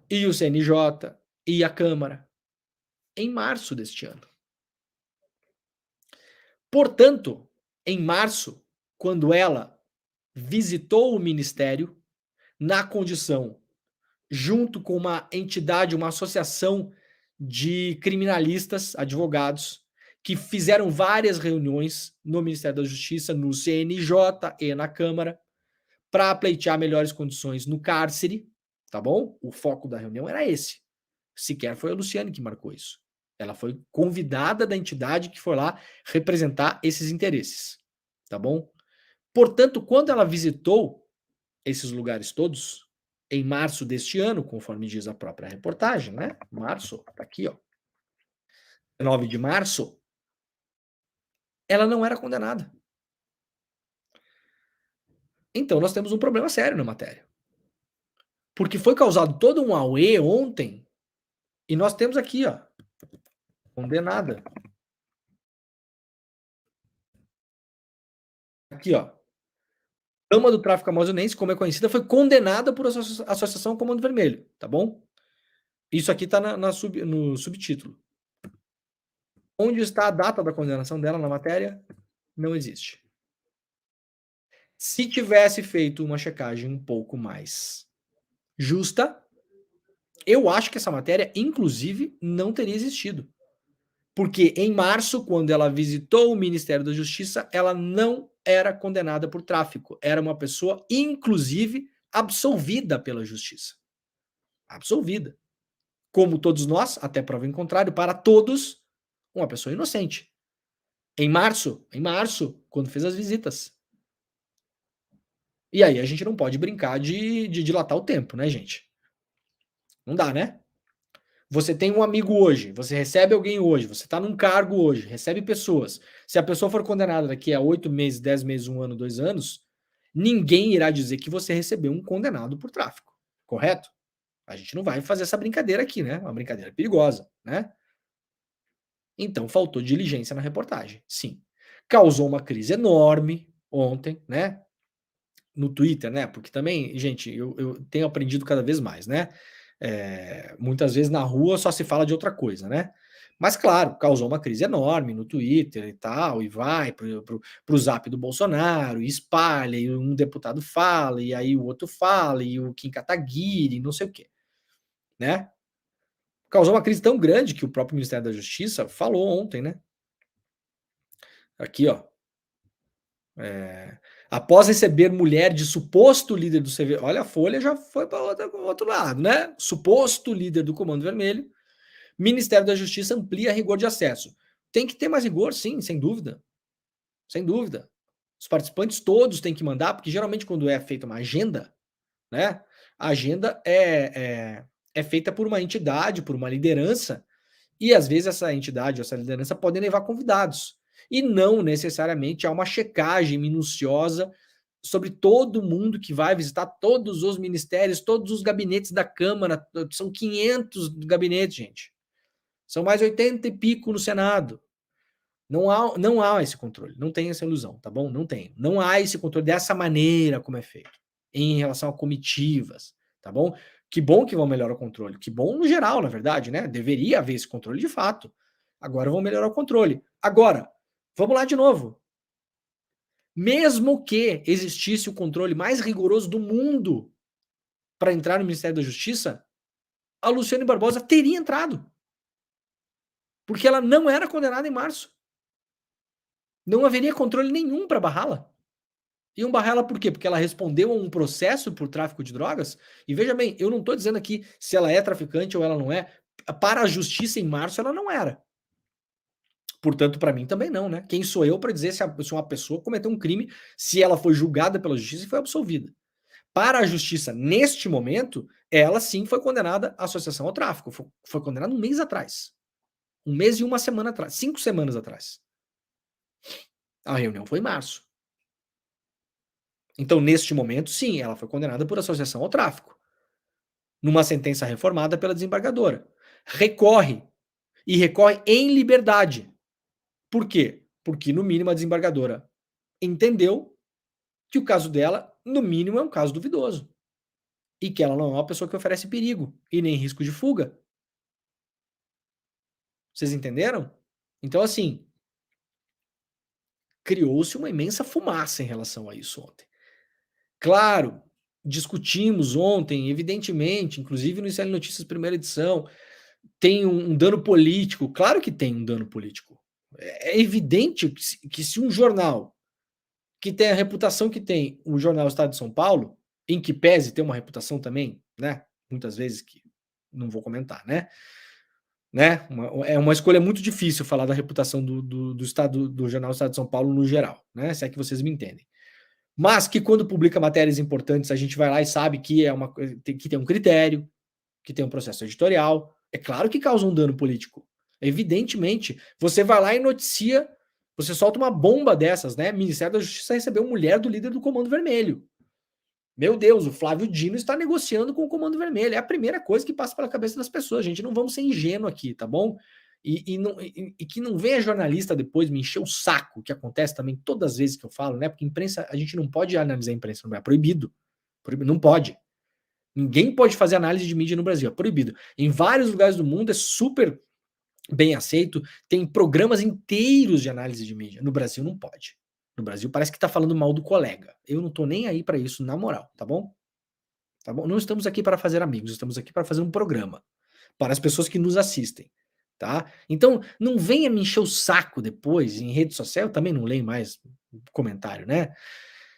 e o CNJ e a Câmara em março deste ano. Portanto, em março, quando ela visitou o Ministério, na condição, junto com uma entidade, uma associação de criminalistas, advogados, que fizeram várias reuniões no Ministério da Justiça, no CNJ e na Câmara, para pleitear melhores condições no cárcere, tá bom? O foco da reunião era esse. Sequer foi a Luciane que marcou isso. Ela foi convidada da entidade que foi lá representar esses interesses, tá bom? Portanto, quando ela visitou esses lugares todos, em março deste ano, conforme diz a própria reportagem, né? Março, tá aqui, ó. 9 de março, ela não era condenada. Então, nós temos um problema sério na matéria. Porque foi causado todo um auê ontem, e nós temos aqui, ó, condenada. Aqui, ó. Dama do tráfico amazonense, como é conhecida, foi condenada por associação Comando Vermelho, tá bom? Isso aqui tá no subtítulo. Onde está a data da condenação dela na matéria? Não existe. Se tivesse feito uma checagem um pouco mais justa, eu acho que essa matéria, inclusive, não teria existido. Porque em março, quando ela visitou o Ministério da Justiça, ela não era condenada por tráfico. Era uma pessoa, inclusive, absolvida pela Justiça. Absolvida. Como todos nós, até prova em contrário, para todos, uma pessoa inocente. Em março, quando fez as visitas. E aí a gente não pode brincar de dilatar o tempo, né, gente? Não dá, né? Você tem um amigo hoje, você recebe alguém hoje, você está num cargo hoje, recebe pessoas. Se a pessoa for condenada daqui a 8 meses, 10 meses, 1 ano, 2 anos, ninguém irá dizer que você recebeu um condenado por tráfico, correto? A gente não vai fazer essa brincadeira aqui, né? Uma brincadeira perigosa, né? Então faltou diligência na reportagem, sim. Causou uma crise enorme ontem, né? No Twitter, né? Porque também, gente, eu tenho aprendido cada vez mais, né? Muitas vezes na rua só se fala de outra coisa, né? Mas, claro, causou uma crise enorme no Twitter e tal, e vai pro zap do Bolsonaro, e espalha, e um deputado fala, e aí o outro fala, e o Kim Kataguiri, não sei o quê, né? Causou uma crise tão grande que o próprio Ministério da Justiça falou ontem, né? Aqui, ó. Após receber mulher de suposto líder do CV, olha, a Folha já foi para outro lado, né? Suposto líder do Comando Vermelho, Ministério da Justiça amplia rigor de acesso. Tem que ter mais rigor, sim, sem dúvida. Sem dúvida. Os participantes todos têm que mandar, porque geralmente quando é feita uma agenda, né? A agenda é feita por uma entidade, por uma liderança, e às vezes essa entidade, essa liderança podem levar convidados. E não necessariamente há uma checagem minuciosa sobre todo mundo que vai visitar todos os ministérios, todos os gabinetes da Câmara. São 500 gabinetes, gente. São mais 80 e pico no Senado. Não há esse controle, não tem essa ilusão, tá bom? Não tem. Não há esse controle dessa maneira como é feito, em relação a comitivas, tá bom? Que bom que vão melhorar o controle, que bom no geral, na verdade, né? Deveria haver esse controle de fato. Agora vão melhorar o controle. Agora, vamos lá de novo. Mesmo que existisse o controle mais rigoroso do mundo para entrar no Ministério da Justiça, a Luciane Barbosa teria entrado. Porque ela não era condenada em março. Não haveria controle nenhum para barrá-la. Iam barrá-la por quê? Porque ela respondeu a um processo por tráfico de drogas? E veja bem, eu não estou dizendo aqui se ela é traficante ou ela não é. Para a justiça em março, ela não era. Portanto, para mim também não, né? Quem sou eu para dizer se uma pessoa cometeu um crime, se ela foi julgada pela justiça e foi absolvida? Para a justiça, neste momento, ela sim foi condenada à associação ao tráfico. Foi condenada um mês atrás. Um mês e uma semana atrás. 5 semanas atrás. A reunião foi em março. Então, neste momento, sim, ela foi condenada por associação ao tráfico. Numa sentença reformada pela desembargadora. Recorre. E recorre em liberdade. Por quê? Porque, no mínimo, a desembargadora entendeu que o caso dela, no mínimo, é um caso duvidoso. E que ela não é uma pessoa que oferece perigo e nem risco de fuga. Vocês entenderam? Então, assim, criou-se uma imensa fumaça em relação a isso ontem. Claro, discutimos ontem, evidentemente, inclusive no ICL Notícias primeira edição, tem um dano político. Claro que tem um dano político. É evidente que se um jornal que tem a reputação que tem o jornal Estado de São Paulo, em que pese ter uma reputação também, né? Muitas vezes que não vou comentar, né? É uma escolha muito difícil falar da reputação do Estado, do jornal Estado de São Paulo no geral, né? Se é que vocês me entendem. Mas que quando publica matérias importantes, a gente vai lá e sabe que que tem um critério, que tem um processo editorial. É claro que causa um dano político. Evidentemente, você vai lá e noticia, você solta uma bomba dessas, né? Ministério da Justiça recebeu mulher do líder do Comando Vermelho. Meu Deus, o Flávio Dino está negociando com o Comando Vermelho. É a primeira coisa que passa pela cabeça das pessoas. Gente, não vamos ser ingênuos aqui, tá bom? E que não venha jornalista depois me encher o saco, que acontece também todas as vezes que eu falo, né? Porque imprensa, a gente não pode analisar a imprensa, não é proibido. Não pode. Ninguém pode fazer análise de mídia no Brasil, é proibido. Em vários lugares do mundo é super bem aceito, tem programas inteiros de análise de mídia. No Brasil não pode. No Brasil parece que tá falando mal do colega. Eu não tô nem aí para isso, na moral, tá bom? Tá bom? Não estamos aqui para fazer amigos, estamos aqui para fazer um programa para as pessoas que nos assistem, tá? Então, não venha me encher o saco depois em rede social, eu também não leio mais comentário, né?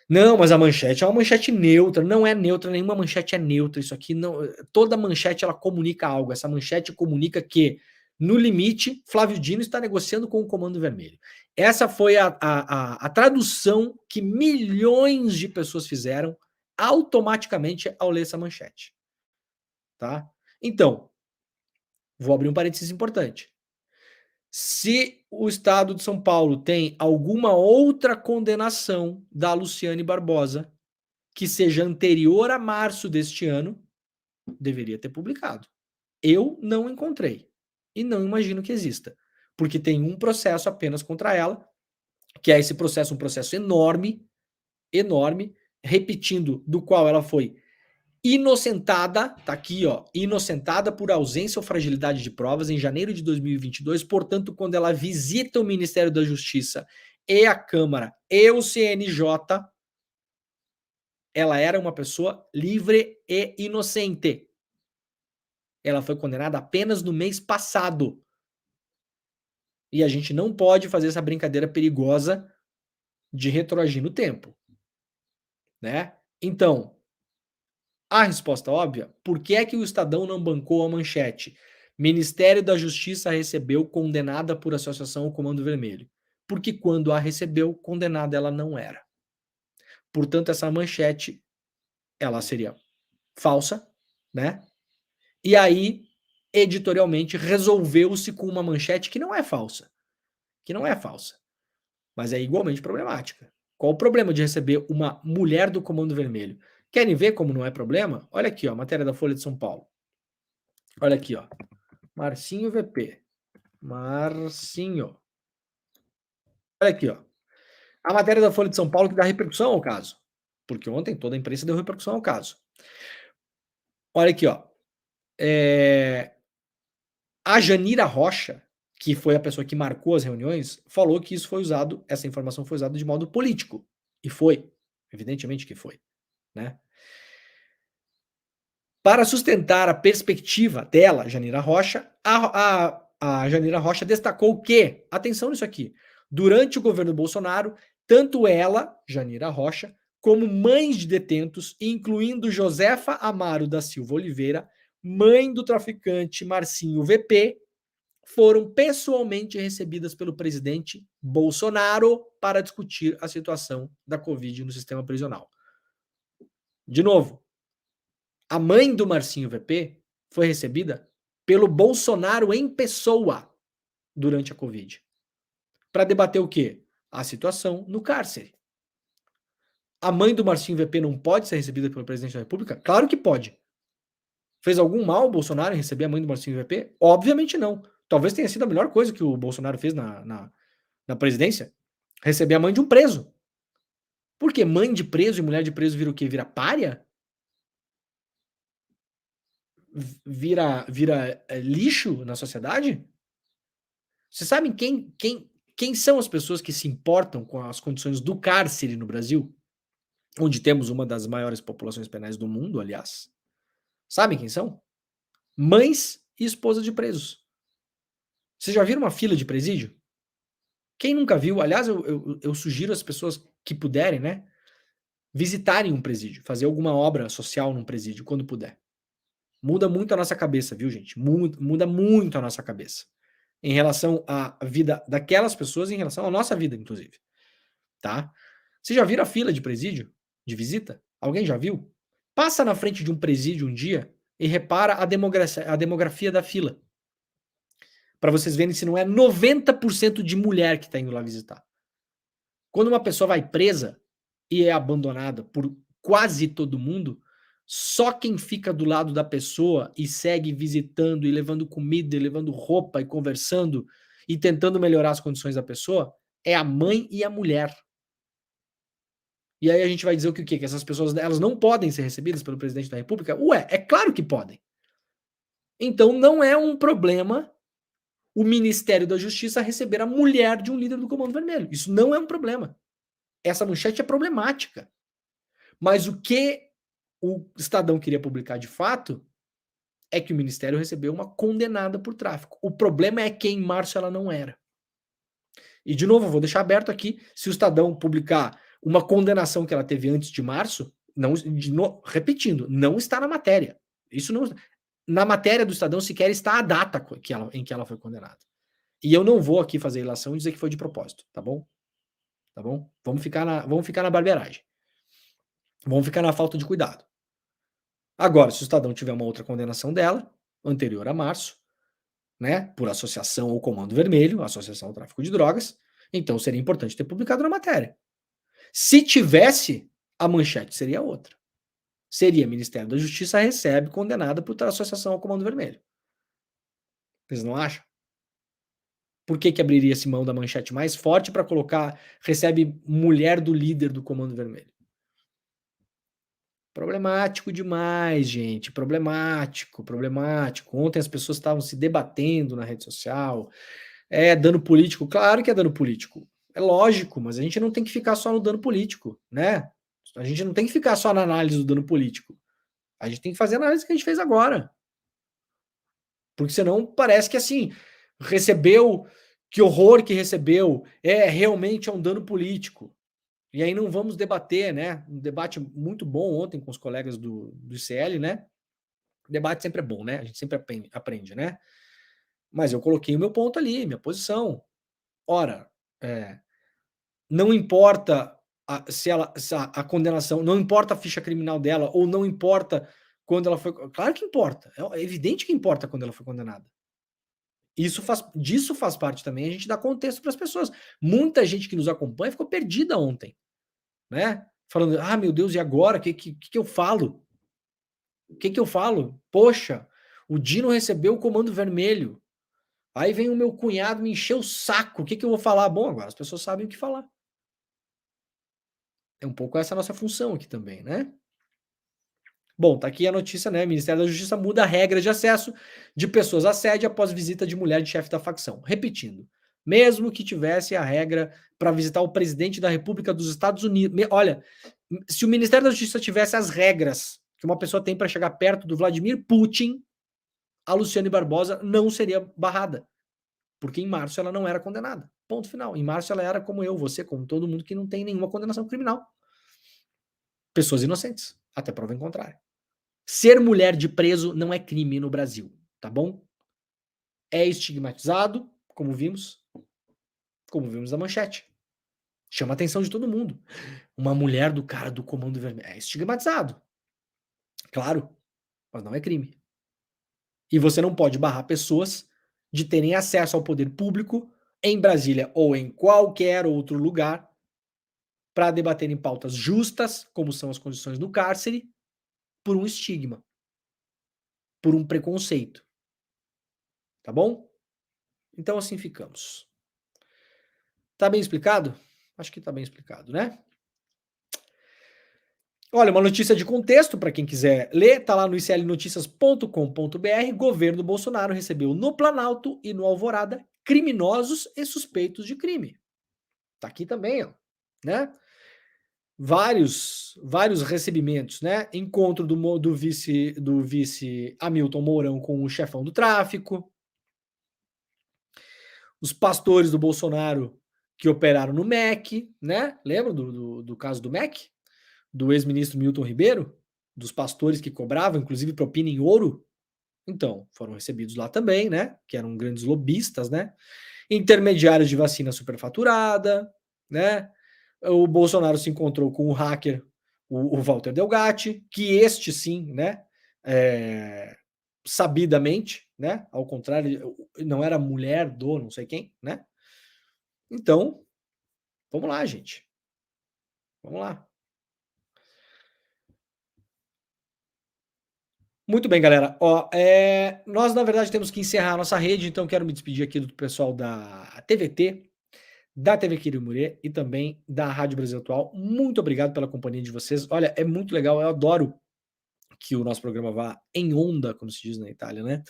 Não, mas a manchete é uma manchete neutra, não é neutra, nenhuma manchete é neutra, isso aqui não, toda manchete ela comunica algo, essa manchete comunica que, no limite, Flávio Dino está negociando com o Comando Vermelho. Essa foi a tradução que milhões de pessoas fizeram automaticamente ao ler essa manchete. Tá? Então, vou abrir um parênteses importante. Se o Estado de São Paulo tem alguma outra condenação da Luciane Barbosa que seja anterior a março deste ano, deveria ter publicado. Eu não encontrei. E não imagino que exista. Porque tem um processo apenas contra ela, que é esse processo, um processo enorme, repetindo, do qual ela foi inocentada, tá aqui, ó, inocentada por ausência ou fragilidade de provas em janeiro de 2022, portanto, quando ela visita o Ministério da Justiça e a Câmara e o CNJ, ela era uma pessoa livre e inocente. Ela foi condenada apenas no mês passado. E a gente não pode fazer essa brincadeira perigosa de retroagir no tempo, né? Então, a resposta óbvia, por que é que o Estadão não bancou a manchete? Ministério da Justiça recebeu condenada por associação ao Comando Vermelho. Porque quando a recebeu, condenada ela não era. Portanto, essa manchete, ela seria falsa, né? E aí, editorialmente, resolveu-se com uma manchete que não é falsa. Que não é falsa. Mas é igualmente problemática. Qual o problema de receber uma mulher do Comando Vermelho? Querem ver como não é problema? Olha aqui, ó, matéria da Folha de São Paulo. Olha aqui, ó. Marcinho VP. Marcinho. Olha aqui, ó. A matéria da Folha de São Paulo que dá repercussão ao caso. Porque ontem toda a imprensa deu repercussão ao caso. Olha aqui, ó. A Janira Rocha, que foi a pessoa que marcou as reuniões, falou que isso foi usado, essa informação foi usada de modo político. E foi. Evidentemente que foi. Né? Para sustentar a perspectiva dela, Janira Rocha, a Janira Rocha destacou que, atenção nisso aqui, durante o governo Bolsonaro, tanto ela, Janira Rocha, como mães de detentos, incluindo Josefa Amaro da Silva Oliveira, mãe do traficante Marcinho VP, foram pessoalmente recebidas pelo presidente Bolsonaro para discutir a situação da Covid no sistema prisional. De novo, a mãe do Marcinho VP foi recebida pelo Bolsonaro em pessoa durante a Covid. Para debater o quê? A situação no cárcere. A mãe do Marcinho VP não pode ser recebida pelo presidente da República? Claro que pode. Fez algum mal o Bolsonaro em receber a mãe do Marcinho VP? Obviamente não. Talvez tenha sido a melhor coisa que o Bolsonaro fez na presidência. Receber a mãe de um preso. Porque mãe de preso e mulher de preso vira o quê? Vira pária? Vira lixo na sociedade? Vocês sabem quem são as pessoas que se importam com as condições do cárcere no Brasil? Onde temos uma das maiores populações penais do mundo, aliás. Sabem quem são? Mães e esposas de presos. Vocês já viram uma fila de presídio? Quem nunca viu? Aliás, eu sugiro às pessoas que puderem, né, visitarem um presídio, fazer alguma obra social num presídio, quando puder. Muda muito a nossa cabeça, viu, gente? Muda muito a nossa cabeça. Em relação à vida daquelas pessoas, em relação à nossa vida, inclusive. Tá? Vocês já viram a fila de presídio? De visita? Alguém já viu? Passa na frente de um presídio um dia e repara a demografia da fila. Para vocês verem se não é 90% de mulher que está indo lá visitar. Quando uma pessoa vai presa e é abandonada por quase todo mundo, só quem fica do lado da pessoa e segue visitando e levando comida, e levando roupa e conversando e tentando melhorar as condições da pessoa é a mãe e a mulher. E aí a gente vai dizer o quê? Que essas pessoas elas não podem ser recebidas pelo presidente da República? Ué, é claro que podem. Então não é um problema o Ministério da Justiça receber a mulher de um líder do Comando Vermelho. Isso não é um problema. Essa manchete é problemática. Mas o que o Estadão queria publicar de fato é que o Ministério recebeu uma condenada por tráfico. O problema é que em março ela não era. E, de novo, eu vou deixar aberto aqui, se o Estadão publicar uma condenação que ela teve antes de março, repetindo, não está na matéria. Isso não. Na matéria do Estadão sequer está a data em que ela foi condenada. E eu não vou aqui fazer ilação e dizer que foi de propósito, tá bom? Tá bom? Vamos ficar na barbeiragem. Vamos ficar na falta de cuidado. Agora, se o Estadão tiver uma outra condenação dela, anterior a março, né, por associação ao Comando Vermelho, associação ao tráfico de drogas, então seria importante ter publicado na matéria. Se tivesse, a manchete seria outra. Seria Ministério da Justiça recebe condenada por associação ao Comando Vermelho. Vocês não acham? Por que abriria-se mão da manchete mais forte para colocar recebe mulher do líder do Comando Vermelho? Problemático demais, gente. Problemático. Ontem as pessoas estavam se debatendo na rede social. É dano político? Claro que é dano político. É lógico, mas a gente não tem que ficar só no dano político, né? A gente não tem que ficar só na análise do dano político. A gente tem que fazer a análise que a gente fez agora. Porque senão parece que assim, recebeu, que horror que recebeu, realmente é um dano político. E aí não vamos debater, né? Um debate muito bom ontem com os colegas do ICL, né? O debate sempre é bom, né? A gente sempre aprende, né? Mas eu coloquei o meu ponto ali, minha posição. Ora, não importa se a condenação, não importa a ficha criminal dela, ou não importa quando ela foi... Claro que importa, é evidente que importa quando ela foi condenada. Disso faz parte também a gente dar contexto para as pessoas. Muita gente que nos acompanha ficou perdida ontem, né? Falando, meu Deus, e agora? O que eu falo? O que eu falo? Poxa, o Dino recebeu o comando vermelho. Aí vem o meu cunhado me encher o saco. O que eu vou falar? Bom, agora as pessoas sabem o que falar. É um pouco essa a nossa função aqui também, né? Bom, tá aqui a notícia, né? O Ministério da Justiça muda a regra de acesso de pessoas à sede após visita de mulher de chefe da facção. Repetindo, mesmo que tivesse a regra para visitar o presidente da República dos Estados Unidos. Olha, se o Ministério da Justiça tivesse as regras que uma pessoa tem para chegar perto do Vladimir Putin, a Luciane Barbosa não seria barrada. Porque em março ela não era condenada. Ponto final. Em março ela era como eu, você, como todo mundo que não tem nenhuma condenação criminal. Pessoas inocentes, até prova em contrário. Ser mulher de preso não é crime no Brasil, tá bom? É estigmatizado, como vimos na manchete. Chama a atenção de todo mundo. Uma mulher do cara do Comando Vermelho é estigmatizado. Claro, mas não é crime. E você não pode barrar pessoas de terem acesso ao poder público em Brasília ou em qualquer outro lugar para debaterem pautas justas, como são as condições do cárcere, por um estigma, por um preconceito. Tá bom? Então assim ficamos. Tá bem explicado? Acho que tá bem explicado, né? Olha, uma notícia de contexto para quem quiser ler, tá lá no iclnoticias.com.br. Governo Bolsonaro recebeu no Planalto e no Alvorada criminosos e suspeitos de crime. Tá aqui também, ó, né? Vários recebimentos, né? Encontro do vice Hamilton Mourão com o chefão do tráfico. Os pastores do Bolsonaro que operaram no MEC, né? Lembra do caso do MEC? Do ex-ministro Milton Ribeiro? Dos pastores que cobravam, inclusive, propina em ouro? Então, foram recebidos lá também, né? Que eram grandes lobistas, né? Intermediários de vacina superfaturada, né? O Bolsonaro se encontrou com o hacker, o Walter Delgatti, que este sim, né? Sabidamente, né? Ao contrário, não era mulher do não sei quem, né? Então, vamos lá, gente. Vamos lá. Muito bem, galera. Ó, nós, na verdade, temos que encerrar a nossa rede, então quero me despedir aqui do pessoal da TVT, da TV Kirimurê e também da Rádio Brasil Atual. Muito obrigado pela companhia de vocês. Olha, é muito legal, eu adoro que o nosso programa vá em onda, como se diz na Itália, né?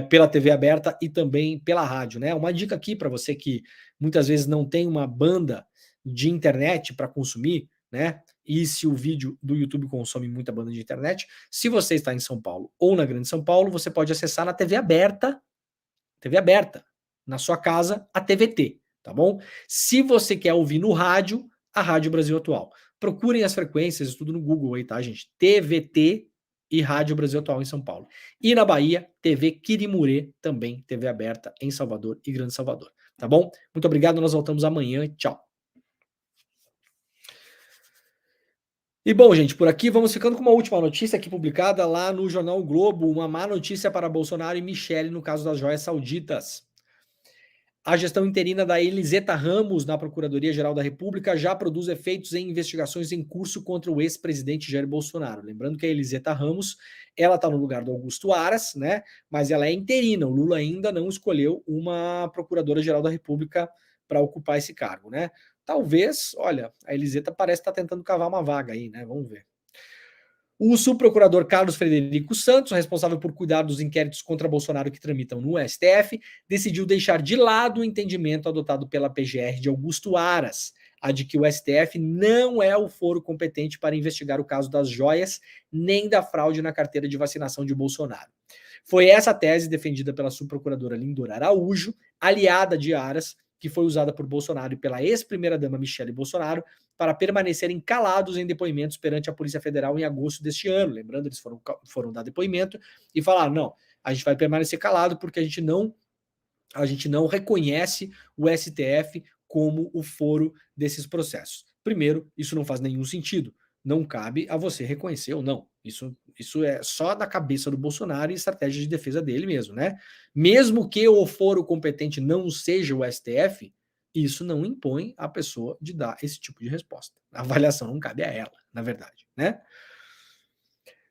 Pela TV aberta e também pela rádio, né? Uma dica aqui para você que muitas vezes não tem uma banda de internet para consumir, né? E se o vídeo do YouTube consome muita banda de internet, se você está em São Paulo ou na Grande São Paulo, você pode acessar na TV aberta, na sua casa, a TVT, tá bom? Se você quer ouvir no rádio, a Rádio Brasil Atual. Procurem as frequências, tudo no Google aí, tá, gente? TVT e Rádio Brasil Atual em São Paulo. E na Bahia, TV Kirimurê, também TV aberta em Salvador e Grande Salvador. Tá bom? Muito obrigado, nós voltamos amanhã. Tchau. E bom, gente, por aqui vamos ficando com uma última notícia aqui publicada lá no jornal o Globo, uma má notícia para Bolsonaro e Michele no caso das joias sauditas. A gestão interina da Eliseta Ramos na Procuradoria-Geral da República já produz efeitos em investigações em curso contra o ex-presidente Jair Bolsonaro. Lembrando que a Eliseta Ramos, ela está no lugar do Augusto Aras, né? Mas ela é interina. O Lula ainda não escolheu uma Procuradora-Geral da República para ocupar esse cargo, né? Talvez, olha, a Eliseta parece estar tentando cavar uma vaga aí, né? Vamos ver. O subprocurador Carlos Frederico Santos, responsável por cuidar dos inquéritos contra Bolsonaro que tramitam no STF, decidiu deixar de lado o entendimento adotado pela PGR de Augusto Aras, a de que o STF não é o foro competente para investigar o caso das joias nem da fraude na carteira de vacinação de Bolsonaro. Foi essa tese defendida pela subprocuradora Lindora Araújo, aliada de Aras, que foi usada por Bolsonaro e pela ex-primeira-dama Michele Bolsonaro para permanecerem calados em depoimentos perante a Polícia Federal em agosto deste ano. Lembrando, eles foram dar depoimento e falaram, não, a gente vai permanecer calado porque a gente não reconhece o STF como o foro desses processos. Primeiro, isso não faz nenhum sentido, não cabe a você reconhecer ou não. Isso é só da cabeça do Bolsonaro e estratégia de defesa dele mesmo, né? Mesmo que o foro competente não seja o STF, isso não impõe a pessoa de dar esse tipo de resposta. A avaliação não cabe a ela, na verdade, né?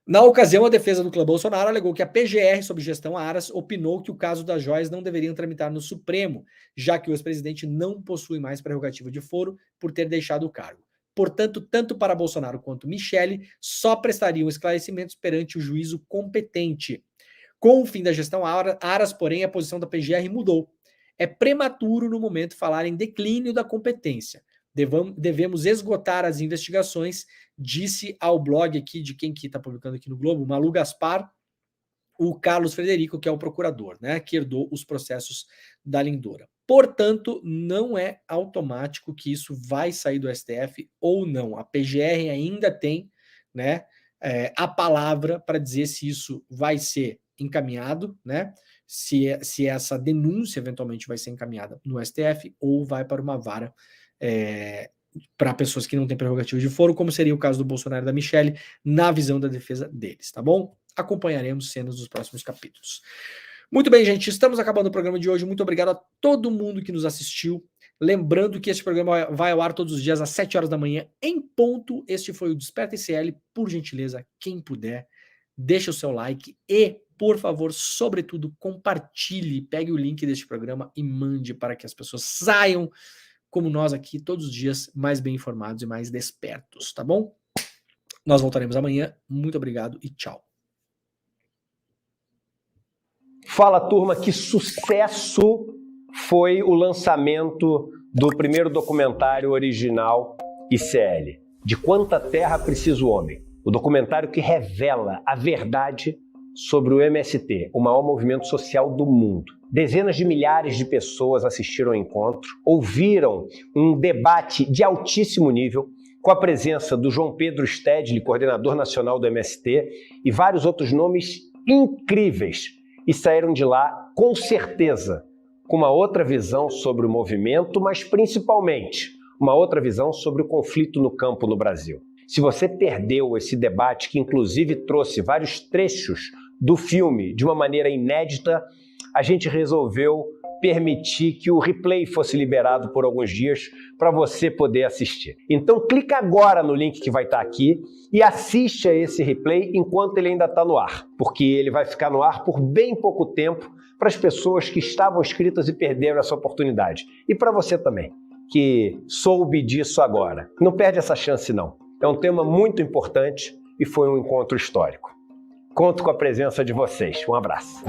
Na ocasião, a defesa do clã Bolsonaro alegou que a PGR, sob gestão Aras, opinou que o caso das joias não deveriam tramitar no Supremo, já que o ex-presidente não possui mais prerrogativa de foro por ter deixado o cargo. Portanto, tanto para Bolsonaro quanto Michele só prestariam esclarecimentos perante o juízo competente. Com o fim da gestão Aras, porém, a posição da PGR mudou. É prematuro no momento falar em declínio da competência. Devemos esgotar as investigações, disse ao blog aqui de quem que está publicando aqui no Globo, Malu Gaspar, o Carlos Frederico, que é o procurador, né, que herdou os processos da Lindora. Portanto, não é automático que isso vai sair do STF ou não. A PGR ainda tem, né, a palavra para dizer se isso vai ser encaminhado, né, se essa denúncia eventualmente vai ser encaminhada no STF ou vai para uma vara para pessoas que não têm prerrogativa de foro, como seria o caso do Bolsonaro e da Michele, na visão da defesa deles, tá bom? Acompanharemos cenas dos próximos capítulos. Muito bem, gente, estamos acabando o programa de hoje. Muito obrigado a todo mundo que nos assistiu. Lembrando que este programa vai ao ar todos os dias às 7 horas da manhã, em ponto. Este foi o Desperta ICL. Por gentileza, quem puder, deixa o seu like e, por favor, sobretudo, compartilhe, pegue o link deste programa e mande para que as pessoas saiam como nós aqui, todos os dias, mais bem informados e mais despertos, tá bom? Nós voltaremos amanhã. Muito obrigado e tchau. Fala, turma, que sucesso foi o lançamento do primeiro documentário original ICL, De Quanta Terra Precisa o Homem. O documentário que revela a verdade sobre o MST, o maior movimento social do mundo. Dezenas de milhares de pessoas assistiram ao encontro, ouviram um debate de altíssimo nível, com a presença do João Pedro Stedley, coordenador nacional do MST, e vários outros nomes incríveis, e saíram de lá, com certeza, com uma outra visão sobre o movimento, mas principalmente uma outra visão sobre o conflito no campo no Brasil. Se você perdeu esse debate, que inclusive trouxe vários trechos do filme de uma maneira inédita, a gente resolveu permitir que o replay fosse liberado por alguns dias para você poder assistir. Então clica agora no link que vai estar aqui e assiste a esse replay enquanto ele ainda está no ar, porque ele vai ficar no ar por bem pouco tempo para as pessoas que estavam inscritas e perderam essa oportunidade. E para você também, que soube disso agora. Não perde essa chance não. É um tema muito importante e foi um encontro histórico. Conto com a presença de vocês. Um abraço.